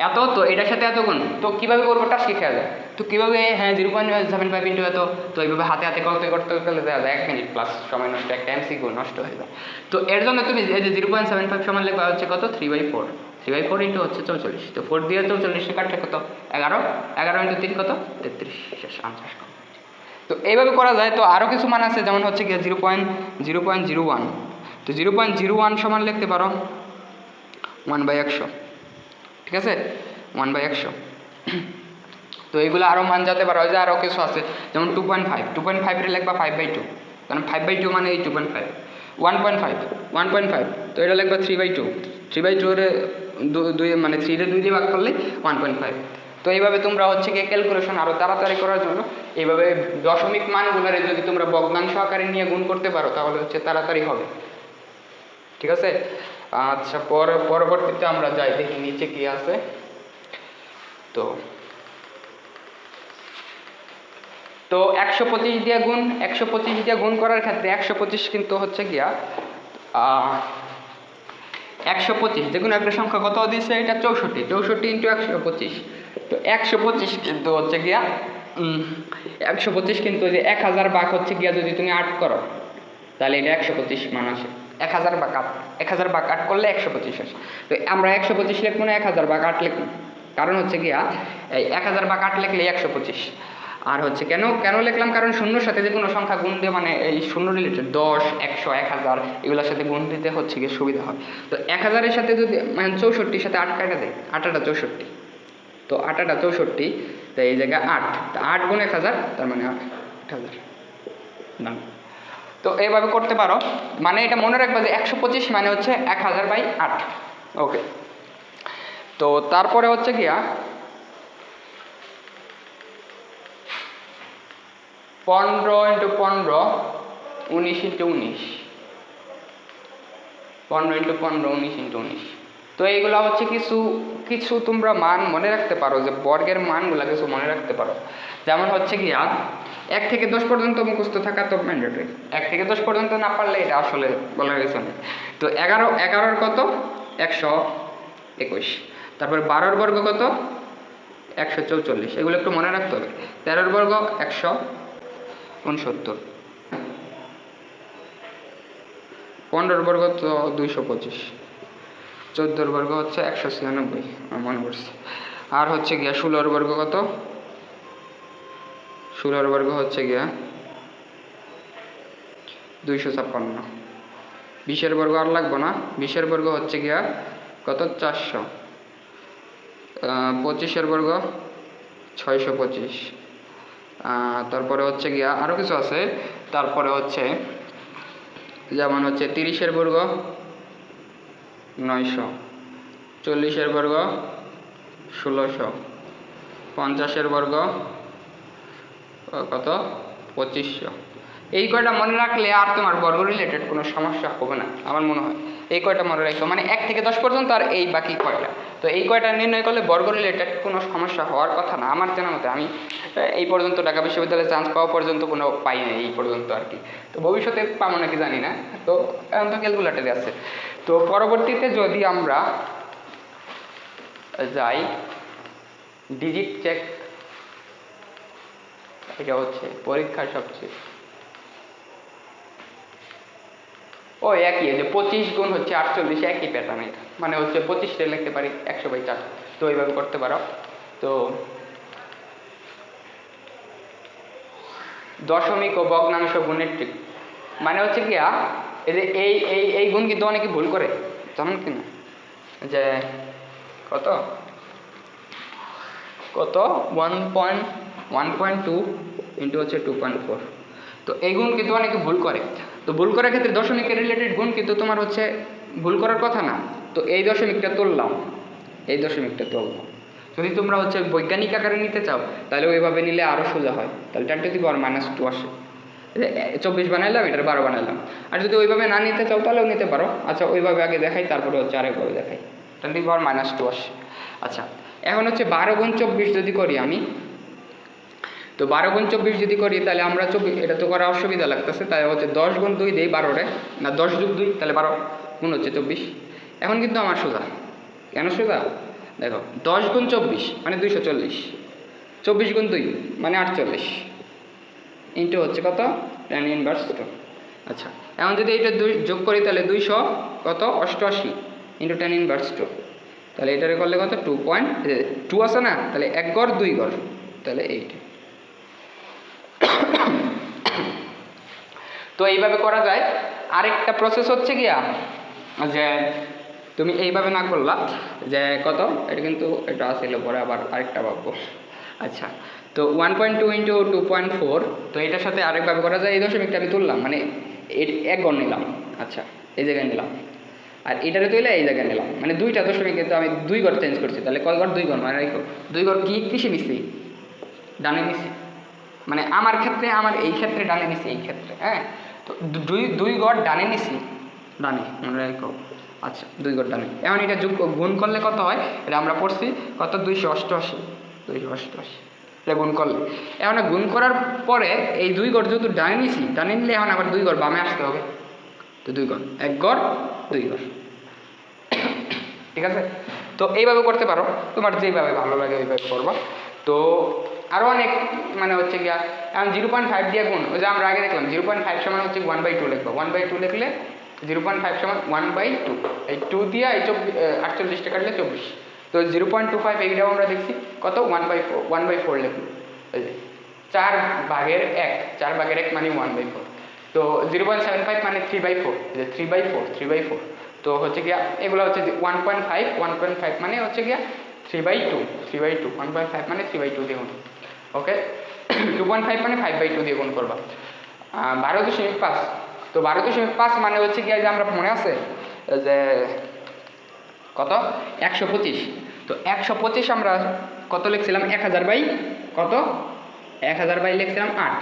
এত, তো এটার সাথে এত গুণ, তো কীভাবে করবো টা শিখে যায়। তো কীভাবে, হ্যাঁ 0.75 ইন্টু এত, তো এইভাবে হাতে হাতে করতে করতে করতে দেওয়া যায় 1 মিনিট প্লাস সময় নষ্ট, একটা MCQ নষ্ট হয়ে যায়। তো এর জন্য তুমি এই যে 0.75 সমান লিখবা হচ্ছে কত 3/4, 3/4 ইন্টু হচ্ছে 44, তো 4 দিয়ে 44 কাটলে কত 11, 11 ইন্টু 3 কত 33, শেষ আনসার। তো এইভাবে করা যায়। তো আরও কিছু মান আছে, যেমন হচ্ছে গিয়ে 0.01, তো 0.01 সমান লিখতে পারো 1/100, ঠিক আছে 1/100। তো এইগুলো আরও মান যাতে পারো, যে আরও কিছু আছে, যেমন 2.5 রে লিখবা 5/2, কারণ 5/2 মানে এই 2.5। 1.5, তো এটা লিখবা 3/2, 3/2 রে 2 মানে 3 রে 2 দিয়ে ভাগ করলে 1.5। তো এইভাবে তোমরা হচ্ছে গিয়ে ক্যালকুলেশন আরও তাড়াতাড়ি করার জন্য এইভাবে দশমিক মানগুলোরে যদি তোমরা ভগ্নাংশ আকারে নিয়ে গুণ করতে পারো তাহলে হচ্ছে তাড়াতাড়ি হবে, ঠিক আছে। আচ্ছা, পরবর্তীতে আমরা যাই, দেখি নিচে কি আছে। তো 125 দিয়ে গুণ, 125 দিয়ে গুণ করার ক্ষেত্রে 125 কিন্তু হচ্ছে গিয়া 125, দেখুন একটা সংখ্যা কত দিয়েছে, এটা 64 ইন্টু 125, তো 125 কিন্তু হচ্ছে গিয়া 125 কিন্তু যে 1000 ভাগ হচ্ছে গিয়া যদি তুমি 8 করো তাহলে এটা 125 মান আসে। 1000 ভাগ 8 করলে 125 আসে। তো আমরা 125 লিখবো না, 1000 ভাগ 8 লিখবো, কারণ হচ্ছে গিয়া এই 1000 ভাগ 8 লিখলে 125। আর হচ্ছে কেন লিখলাম, কারণ শূন্যর সাথে যে কোনো সংখ্যা গুণ দিয়ে, মানে এই শূন্য রিলেটেড 10, 100, 1000 এগুলোর সাথে গুণ দিতে হচ্ছে গিয়ে সুবিধা হয়। তো 1000-এর সাথে যদি মানে 64-র সাথে 8 কাটা দেয়, 8টা 64, তো 8টা 64, তো এই জায়গায় 8, তো 8 গুণ 1000, তার মানে 8000 না। তো এইভাবে করতে পারো, মানে এটা মনে রাখবে যে 125 মানে হচ্ছে 1000/8। ওকে, তো তারপরে হচ্ছে গিয়া 15 ইন্টু 15, 19 ইন্টু 19, 15 ইন্টু 15, 19 ইন্টু 19। তো এইগুলা হচ্ছে কিছু তোমরা মান মনে রাখতে পারো, যে বর্গের মানগুলা কিছু মনে রাখতে পারো। যেমন হচ্ছে কি 1 থেকে 10 পর্যন্ত মুখস্থ থাকা তো ম্যান্ডেটরি, 1 থেকে 10 পর্যন্ত না পারলে এটা আসলে বলার কিছু নেই। তো 11-এর কত 121, তারপরে 12-র বর্গ কত 144, এগুলো একটু মনে রাখতে হবে। 13-র বর্গ 169, 15-র বর্গ তো 225, 14-র বর্গ হচ্ছে 196, মনে পড়ছে। আর হচ্ছে গিয়া 16-র বর্গ কত, 16-র বর্গ হচ্ছে গিয়া 256, 20-এর বর্গ আর লাগবো না, 20-এর বর্গ হচ্ছে গিয়া কত 400, 25-এর বর্গ 625, তারপরে হচ্ছে গিয়া আরও কিছু আছে। তারপরে হচ্ছে যেমন হচ্ছে 30-এর বর্গ 900, 40-এর বর্গ 1600, 50-এর বর্গ কত 2500। এই কয়টা মনে রাখলে আর তোমার বর্গ রিলেটেড কোনো সমস্যা হবে না আমার মনে হয়। এই কয়টা মনে রাখবো, মানে 1 থেকে 10 পর্যন্ত, আর এই বাকি কয়টা, তো এই কয়টা নির্ণয় করলে বর্গ রিলেটেড কোনো সমস্যা হওয়ার কথা না আমার জানা মতে। আমি এই পর্যন্ত ঢাকা বিশ্ববিদ্যালয়ে চান্স পাওয়া পর্যন্ত কোনো পাই না এই পর্যন্ত আর কি, তো ভবিষ্যতে পাবো নাকি জানি না। তো এখন তো ক্যালকুলেটরে আছে। তো পরবর্তীতে যদি আমরা যাই ডিজিট চেক, এটা হচ্ছে পরীক্ষার সবচেয়ে একই, যে 25 গুণ হচ্ছে 48, একই প্যাটার্ন এটা, মানে হচ্ছে 25-টা লিখতে পারি 100/4, তো এইভাবে করতে পারো। তো দশমিক ও ভগ্নাংশ গুণের ট্রিক মানে হচ্ছে কি এই যে এই গুণ কিন্তু অনেকে ভুল করে, জানেন কি না, যে কত 1.2 ইন্টু হচ্ছে 2.4, তো এই গুণ কিন্তু অনেকে ভুল করে। তো ভুল করার ক্ষেত্রে দশমিকের রিলেটেড গুণ কিন্তু তোমার হচ্ছে ভুল করার কথা না। তো এই দশমিকটা তুললাম, এই দশমিকটা তুললাম। যদি তোমরা হচ্ছে বৈজ্ঞানিক আকারে নিতে চাও তাহলে ওইভাবে নিলে আরও সোজা হয়, তাহলে 10⁻² আসে। 24 বানাইলাম, এটার 12 বানাইলাম। আর যদি ওইভাবে না নিতে চাও তাহলেও নিতে পারো। আচ্ছা ওইভাবে আগে দেখাই, তারপরে হচ্ছে আরেকভাবে দেখাই। 10⁻² আসে। আচ্ছা এখন হচ্ছে 12 × 24 যদি করি আমি, তো 12 × 24 যদি করি তাহলে আমরা 24, এটা তো করা অসুবিধা লাগতেছে, তাই হচ্ছে 10 × 2 দিই 12 না 10 + 2 তাহলে 12 গুণ হচ্ছে 24। এখন কিন্তু আমার সোজা, কেন সোজা দেখো, 10 × 24 মানে 240, 24 × 2 মানে 48, ইন্টু হচ্ছে কত tan−1 2। আচ্ছা এখন যদি এটা 2 যোগ করি তাহলে 200 কত 88 ইন্টু tan−1 2, তাহলে এটারে করলে কত 2 আছে না, তাহলে 1 গড় 2 গড়, তাহলে এইটা। তো এইভাবে করা যায়। আরেকটা প্রসেস হচ্ছে গিয়া যে তুমি এইভাবে না করলা যে কত, এটা কিন্তু এটা আসছিল পরে আবার আরেকটা ভাববো। আচ্ছা তো 1.2 × 2.4, তো এটার সাথে আরেকভাবে করা যায়। এই দশমিকটা আমি তুললাম, মানে 1 গড় নিলাম, আচ্ছা এই জায়গায় নিলাম, আর এটারে তুলে এই জায়গায় নিলাম, মানে দুইটা দশমিক কিন্তু আমি 2 গড় চেঞ্জ করছি। তাহলে কয় গড় 2 গড়, মানে 2 গড় কি কিসে নিছি, ডানে নিছি, মানে আমার ক্ষেত্রে, আমার এই ক্ষেত্রে ডানে নিছি, এই ক্ষেত্রে হ্যাঁ। তো 2 গড় ডানে নিছি, ডানে মনে রাখো। আচ্ছা 2 গড় ডানে। এখন এটা যোগ গুণ করলে কত হয়, এটা আমরা পড়ছি কত 288, 288 এটা গুণ করলে। এখন গুণ করার পরে এই 2 গড় যেহেতু ডানে নিছি, ডানে নিলে এখন আবার 2 গড় বামে আসতে হবে। তো 2 গড় 1 গড় 2 গড়, ঠিক আছে। তো এইভাবে করতে পারো, তোমার যেইভাবে ভালো লাগে ওইভাবে করবা। তো আরও অনেক মানে হচ্ছে গিয়া এখন 0.5 দিয়ে গুণ, ওই যে আমরা আগে দেখলাম 0.5 সমান হচ্ছে 1/2 লিখবো। 1/2 লিখলে 0.5 সমান 1/2, এই 2 দিয়ে এই 48টা কাটলে 24। তো 0.25 এইটাও আমরা দেখছি কত 1/4 লিখবো, এই যে 4/1 মানে 1/4। তো 0.75 মানে 3/4, যে 3/4। তো হচ্ছে গিয়া এগুলো হচ্ছে 1.5 মানে হচ্ছে গিয়া 3/2, 1.5 মানে 3/2 দিয়ে গুণ, ওকে। 2.5 মানে 5/2 দিয়ে গুণ করবা। 12.5, তো 12.5 মানে হচ্ছে গিয়া যে আমরা মনে আছে যে কত 125। তো 125 আমরা কত লিখছিলাম 1000 কত 1000 লিখছিলাম 8।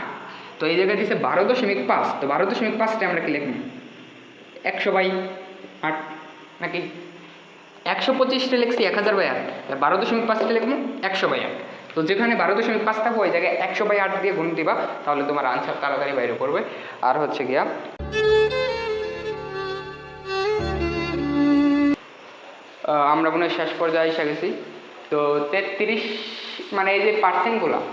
তো এই জায়গায় দিচ্ছে 12.5, তো 12.5টা আমরা কি লিখব 100/8 নাকি 125টা লিখছি 1000/8, 12.5টা লিখব 100/8। তো যেখানে 12.5 থাকবে ওই জায়গায় 100/8 দিয়ে গুণ দিবা, তাহলে তোমার আনসার তাড়াতাড়ি বাইরে পড়বে। আর হচ্ছে গিয়া আমরা মনে হয় শেষ পর্যায়ে এসে গেছি। তো 33 মানে এই যে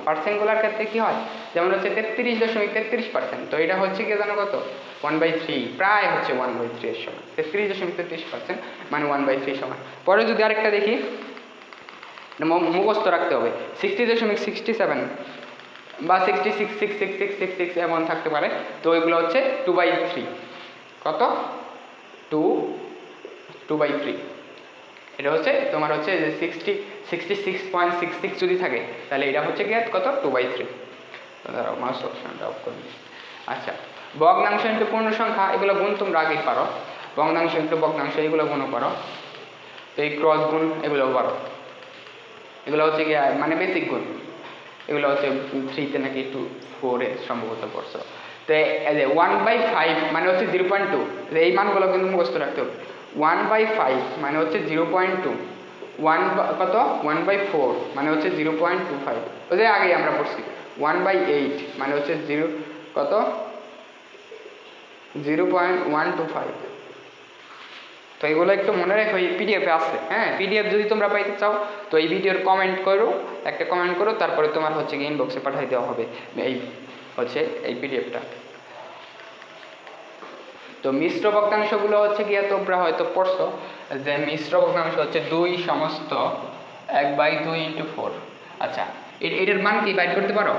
পার্সেন্টগুলোর ক্ষেত্রে কী হয়, যেমন হচ্ছে 33.33%, তো এটা হচ্ছে কি জানো কত 1/3, প্রায় হচ্ছে 1/3 এর সমান। 33.33% মানে 1/3 সমান। পরে যদি আরেকটা দেখি, মুখস্থ রাখতে হবে 60.67 বা 66.6666 এমন থাকতে পারে। তো এগুলো হচ্ছে 2/3, কত 2/3। এটা হচ্ছে তোমার হচ্ছে যে 66.66 যদি থাকে তাহলে এটা হচ্ছে কি কত 2/3। দাঁড়াও মাস অপশনটা অফ করে দিই। আচ্ছা ভগ্নাংশ ইন্টু পূর্ণ সংখ্যা, এগুলো গুণ তোমরা আগেই পারো। ভগ্নাংশ ইন্টু ভগ্নাংশ এগুলো গুণও পারো। তো এই ক্রস গুণ এগুলোও পারো, এগুলো হচ্ছে কি মানে বেসিক গুণ। এগুলো হচ্ছে 3তে নাকি 4-এ সম্ভবত পড়ছো। তো এই যে 1/5 মানে হচ্ছে 0.2, এই মানগুলো কিন্তু মুখস্থ রাখতে হবে। 1/5 মানে হচ্ছে 0.2, কত 1/4 মানে হচ্ছে 0.25, ওই যে আগেই আমরা পড়ছি। 1/8 মানে হচ্ছে 0 কত 0.125। তো এগুলো একটু মনে রাখো, এই পিডিএফে আছে। হ্যাঁ পিডিএফ যদি তোমরা পাইতে চাও তো এই ভিডিওর কমেন্ট করো, একটা কমেন্ট করো, তারপরে তোমার হচ্ছে কি ইনবক্সে পাঠিয়ে দেওয়া হবে এই হচ্ছে এই পিডিএফটা। তো মিশ্র ভগ্নাংশগুলো হচ্ছে গিয়ে তোমরা হয়তো পড়ছো যে মিশ্র ভগ্নাংশ হচ্ছে 2 সমস্ত 1/2 × 4। আচ্ছা এটার মান কি বাইর করতে পারো,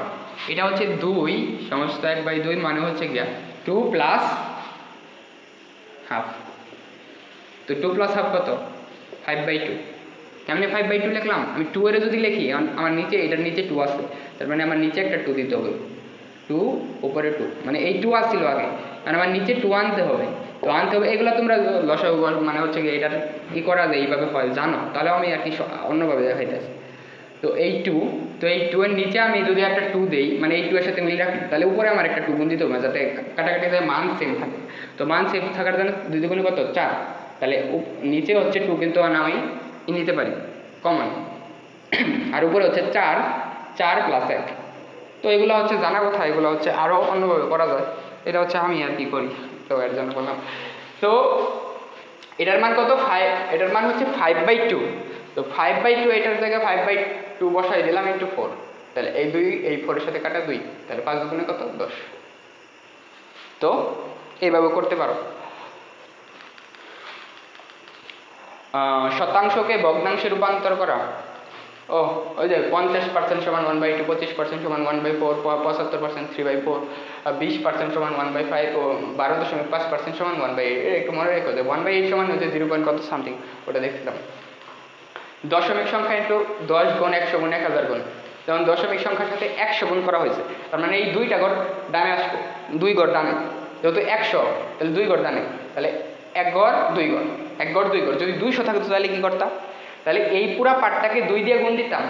এটা হচ্ছে 2 সমস্ত 1/2 মানে হচ্ছে গিয়া 2 + হাফ। তো 2 + হাফ কত 5/2। কেমনি 5/2 লিখলাম, আমি 2 এর যদি লিখি আমার নিচে এটার নিচে 2 আছে, তার মানে আমার নিচে একটা 2 দিতে হবে। টু উপরে টু, মানে এই টু আসছিল আগে, মানে আমার নিচে টু আনতে হবে। তো আনতে হবে, এগুলো তোমরা লসাগু মানে হচ্ছে কি এটার ই করা যায় এইভাবে হয় জানো, তাহলে আমি আর কি অন্যভাবে দেখাইতেছি। তো এই টু, তো এই টু এর নিচে আমি যদি একটা টু দেই, মানে এই টু এর সাথে মিল রাখি, তাহলে উপরে আমার একটা টু গুণ দিতে হবে যাতে কাটাকাটি যায় মান সেম থাকে। তো মান সেম থাকার জন্য দুই দুগুণে কত 4, তাহলে নিচে হচ্ছে টু কিন্তু আমি নিতে পারি কমন, আর উপরে হচ্ছে 4, 4 প্লাস 1। তো এগুলো হচ্ছে জানা কথা, এগুলো হচ্ছে আরও অন্যভাবে করা যায়, এটা হচ্ছে আমি আর কি করি, তো এর জন্য বললাম। তো এটার মান কত 5, এটার মান হচ্ছে 5/2। তো 5/2 এটার জায়গায় 5/2 বসাই দিলাম ইন্টু 4, তাহলে এই 2 এই 4 এর সাথে কাটা 2, তাহলে 5 দুগুণে কত 10। তো এইভাবে করতে পারো। শতাংশকে ভগ্নাংশে রূপান্তর করা, ও ওই যে 50% সমান 1/2, 25% সমান 1/4, 75% 3/4, 20% সমান 1/5 ও 12.5% সমান 1/8। একটু মনে রেখো যে 1/8 সমান হচ্ছে 0 পয়েন্ট কত সামথিং, ওটা দেখছিলাম। দশমিক সংখ্যা ইন্টু 10 গুণ 100 গুণ 1000 গুণ, যেমন দশমিক সংখ্যার সাথে 100 গুণ করা হয়েছে, তার মানে এই দুইটা ঘর ডানে আসবো, 2 ঘর ডানে, যেহেতু 100 তাহলে 2 ঘর ডানে, তাহলে 1 ঘর 2 ঘর, 1 ঘর 2 ঘর। যদি 200 থাকতো তাহলে কী করতাম, তাহলে এই পুরা পার্টটাকে 2 দিয়ে গুণ দিতাম,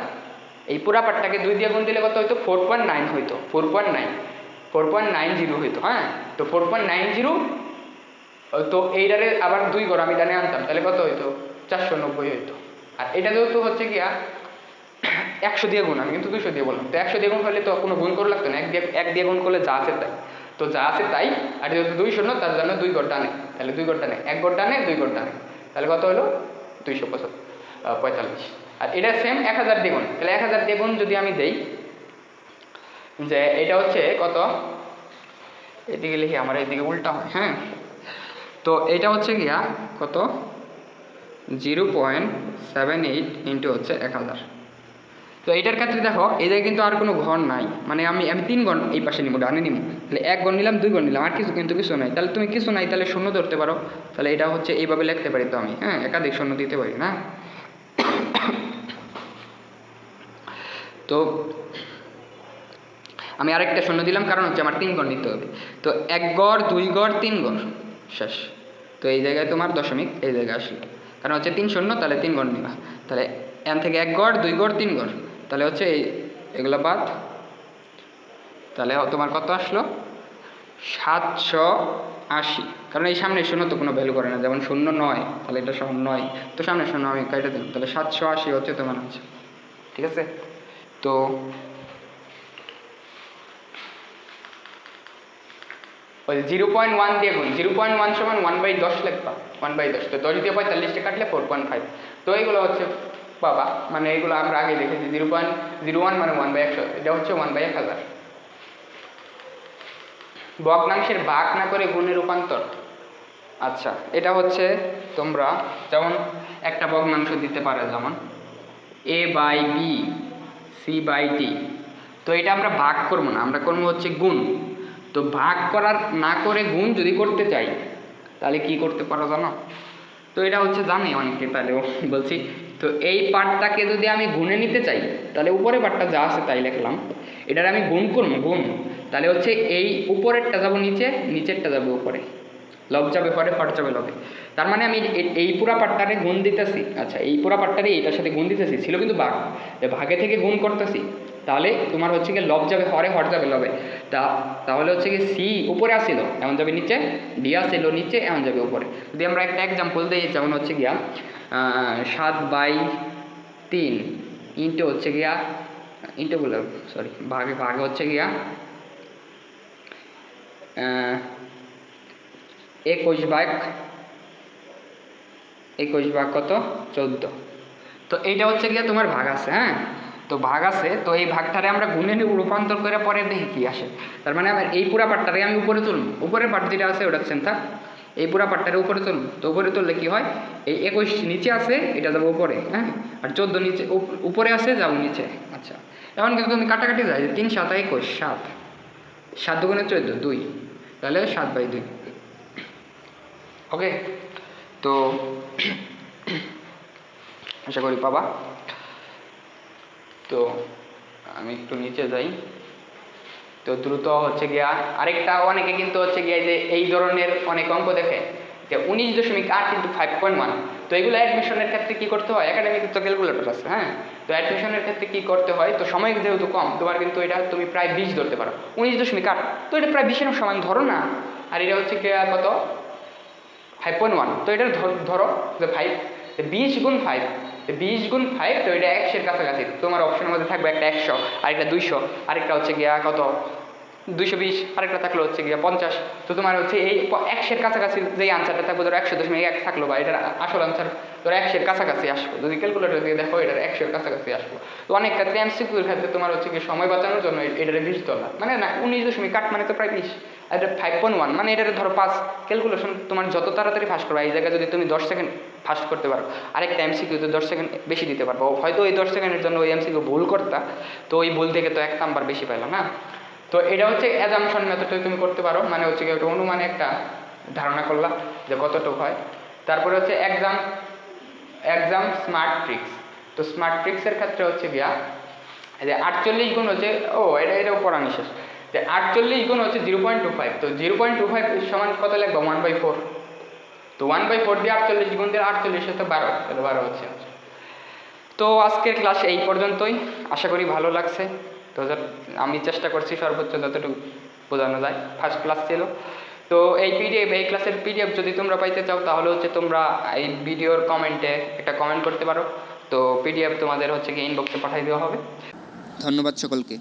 এই পুরা পার্টটাকে 2 দিয়ে গুণ দিলে কত হইতো 4.9 হইতো, 4.90 হইতো। হ্যাঁ, তো 4.90, তো এইটারে আবার 2 ঘর আমি ডানে আনতাম, তাহলে কত হইতো 490 হইতো। আর এটা যেহেতু হচ্ছে গিয়া 100 দিয়ে গুণ, আমি কিন্তু 200 দিয়ে বললাম, তো 100 দিয়ে গুণ করলে তো কোনো গুণ করে লাগতো না, 1 দিয়ে গুণ করলে যা আছে তাই, তো যা আছে তাই। আর যেহেতু 200 তার জন্য 2 ঘর ডানে, তাহলে 2 ঘর ডানে, 1 ঘর ডানে 2 ঘর ডানে, তাহলে কত হলো 245। আর এটা সেম 1000 দিয়ে গুণ, তাহলে 1000 দিয়ে গুণ যদি আমি দেই, যে এটা হচ্ছে কত, এদিকে লিখি আমার এদিকে উল্টা হয়। হ্যাঁ, তো এটা হচ্ছে গিয়া কত 0.78 ইন্টু হচ্ছে 1000। তো এইটার ক্ষেত্রে দেখো এই জায়গায় কিন্তু আর কোনো ঘর নাই, মানে আমি 3 ঘর এই পাশে নিব, ডানে নিব, তাহলে 1 ঘর নিলাম 2 ঘর নিলাম, আর কিছু কিন্তু কিছু নাই, তাহলে তুমি কিছু নাই তাহলে শূন্য ধরতে পারো, তাহলে এটা হচ্ছে এইভাবে লিখতে পারি। তো আমি হ্যাঁ একাধিক শূন্য দিতে পারি না। তো আমি আরেকটা শূন্য দিলাম কারণ হচ্ছে আমার 3 ঘর নিতে হবে, তো 1 ঘর 2 ঘর 3 ঘর শেষ। তো এই জায়গায় তোমার দশমিক এই জায়গায় আসলো, কারণ হচ্ছে 3 শূন্য, তাহলে 3 ঘর নিবা, তাহলে এন থেকে 1 ঘর 2 ঘর 3 ঘর, তাহলে হচ্ছে এগুলো বাদ, তাহলে তোমার কত আসলো 780। কারণ এই সামনে শূন্য তো কোনো ভ্যালু করে না, যেমন 0 9, তাহলে এটা সমান 9, তো সামনে শূন্য আমি কেটে দিলাম, তাহলে 780 হচ্ছে তোমার আছে। ঠিক আছে, তো ওই 0.1 দিয়ে গুণ, 0.1 সমান 1/10 লিখবা, 1/10, তো 10 দিয়ে 45টা কাটলে 4.5। তো এইগুলো হচ্ছে বাবা, মানে এগুলো আমরা আগে দেখেছি, 0.01 মানে 1/100, এটা হচ্ছে 1/1000। ভগ্নাংশের ভাগ না করে গুণে রূপান্তর, আচ্ছা এটা হচ্ছে তোমরা যেমন একটা ভগ্নাংশ দিতে পারে, যেমন a/b c/d, তো এটা আমরা ভাগ করবো না, আমরা করবো হচ্ছে গুণ। তো ভাগ করার না করে গুণ যদি করতে চাই তাহলে কি করতে পারো জানো, তো এটা হচ্ছে জানি অনেকে, তাহলেও বলছি। তো এই পার্টটাকে যদি আমি গুণে নিতে চাই, তাহলে উপরে পার্টটা যা আছে তাই লিখলাম, এটার আমি গুণ করবো, গুণ, তাহলে হচ্ছে এই উপরেরটা যাবো নিচে, নিচেরটা যাবে উপরে, লব যাবে পরে, হট যাবে লবে, তার মানে আমি এই পুরা পার্টটারে গুণ দিতেছি। আচ্ছা এই পুরা পার্টটারে এইটার সাথে গুণ দিতেছি, ছিল কিন্তু ভাগ, ভাগে থেকে গুণ করতেছি, তাহলে তোমার হচ্ছে গিয়ে লব যাবে হরে, হট যাবে লবে, তাহলে হচ্ছে গিয়ে সি উপরে আসিল এমন যাবে নিচে, ডি আসিল নিচে এমন যাবে উপরে। যদি আমরা একটা এক্সাম্পল দিই, যেমন হচ্ছে গিয়া 7/3 ইন্টু হচ্ছে গিয়া, ইন্টু বললাম সরি, ভাগে ভাগে হচ্ছে গিয়া 21/21 কত 14। তো এইটা হচ্ছে গিয়া তোমার ভাগ আছে। হ্যাঁ, তো ভাগ আছে, তো এই ভাগটারে আমরা গুণে রূপান্তর করে পরে দেখি কি আসে। তার মানে আমার এই পুরা পার্টটারে আমি উপরে তুলব, উপরের পার্ট যেটা আছে ওটা সেন্টার, এই পুরা পার্টটারে উপরে তুলব, তো উপরে তুললে কি হয়, এই 21 নিচে আছে এটা যাবো উপরে, হ্যাঁ, আর 14 নিচে উপরে আছে যাবো নিচে। আচ্ছা এখন কিন্তু তুমি কাটাকাটি যায়, 3 7 21, 7 7 দুগুণে 14 2, তাহলে 7/2। ওকে, তো আশা করি পাবা। তো আমি একটু নিচে যাই। তো দ্রুত হচ্ছে গিয়া আরেকটা অনেকে কিন্তু হচ্ছে গিয়ে যে এই ধরনের অনেক অঙ্ক দেখে যে 19.8 কিন্তু 5.1। তো এগুলো অ্যাডমিশনের ক্ষেত্রে কী করতে হয়, একাডেমিক তো ক্যালকুলেটর আছে, হ্যাঁ। তো অ্যাডমিশনের ক্ষেত্রে কী করতে হয়, তো সময় যেহেতু কম তোমার কিন্তু এটা তুমি প্রায় 20 ধরতে পারো। 19.8 তো এটা প্রায় 20-এর সমান ধরো না। আর এটা হচ্ছে কি কত 5.1, তো এটা ধরো যে 5, 20 গুণ 5, 20 গুণ 5, তো এটা 100-এর কাছাকাছি। তোমার অপশনের মধ্যে থাকবে একটা 100, আরেকটা 200, আরেকটা হচ্ছে গিয়া কত 220, আরেকটা থাকলো হচ্ছে গিয়া 50। তো তোমার হচ্ছে এই 100-এর কাছাকাছি যেই আনসারটা থাকবে ধরো 100.1 থাকলো, বা এটার আসল আনসার ধরো 100-এর কাছাকাছি আসবো। যদি ক্যালকুলেটর দিয়ে দেখো এটার 100-এর কাছাকাছি আসবো। তো অনেক ক্ষেত্রে এমসিকিউর ক্ষেত্রে তোমার হচ্ছে কি সময় বাঁচানোর জন্য এটারে 20 ধরলাম, মানে না 19.8 মানে তো প্রায় 20, আর এটা 5.1 মানে এটারে ধরো 5। ক্যালকুলেশন তোমার যত তাড়াতাড়ি ফাস্ট করবে, এই জায়গায় যদি তুমি 10 সেকেন্ড ফাস্ট করতে পারো, আরেকটা এমসিকিউতে 10 সেকেন্ড বেশি দিতে পারবো। হয়তো ওই 10 সেকেন্ডের জন্য ওই এমসিকিউ ভুল করতা, তো ওই ভুল থেকে তো 1 নাম্বার বেশি পাইলাম না। তো এটা হচ্ছে অ্যাজাম্পশন মেথডে তুমি করতে পারো, মানে হচ্ছে কি একটা অনুমানে একটা ধারণা করলা যে কতটুকু হয়। তারপরে হচ্ছে এক্সাম স্মার্ট ট্রিক্স। তো স্মার্ট ট্রিক্সের ক্ষেত্রে হচ্ছে গিয়া যে 48 গুণ হচ্ছে এটাও পড়া নিশেষ, যে 48 গুণ হচ্ছে 0.25। তো 0.25 সমান কত লাগবে 1/4। তো 1/4 দিয়ে 48 গুণ দিয়ে 48 হচ্ছে 12, তাহলে 12 হচ্ছে। তো আজকের ক্লাস এই পর্যন্তই, আশা করি ভালো লাগছে। তো আমি চেষ্টা করছি সর্বোচ্চ যতটুকু বোঝানো যায়। ফার্স্ট ক্লাস ছিল। তো এই ক্লাসের পিডিএফ যদি তোমরা পাইতে চাও তাহলে হচ্ছে তোমরা এই ভিডিওর কমেন্টে একটা কমেন্ট করতে পারো। তো পিডিএফ তোমাদের হচ্ছে কি ইনবক্সে পাঠিয়ে দেওয়া হবে। ধন্যবাদ সকলকে।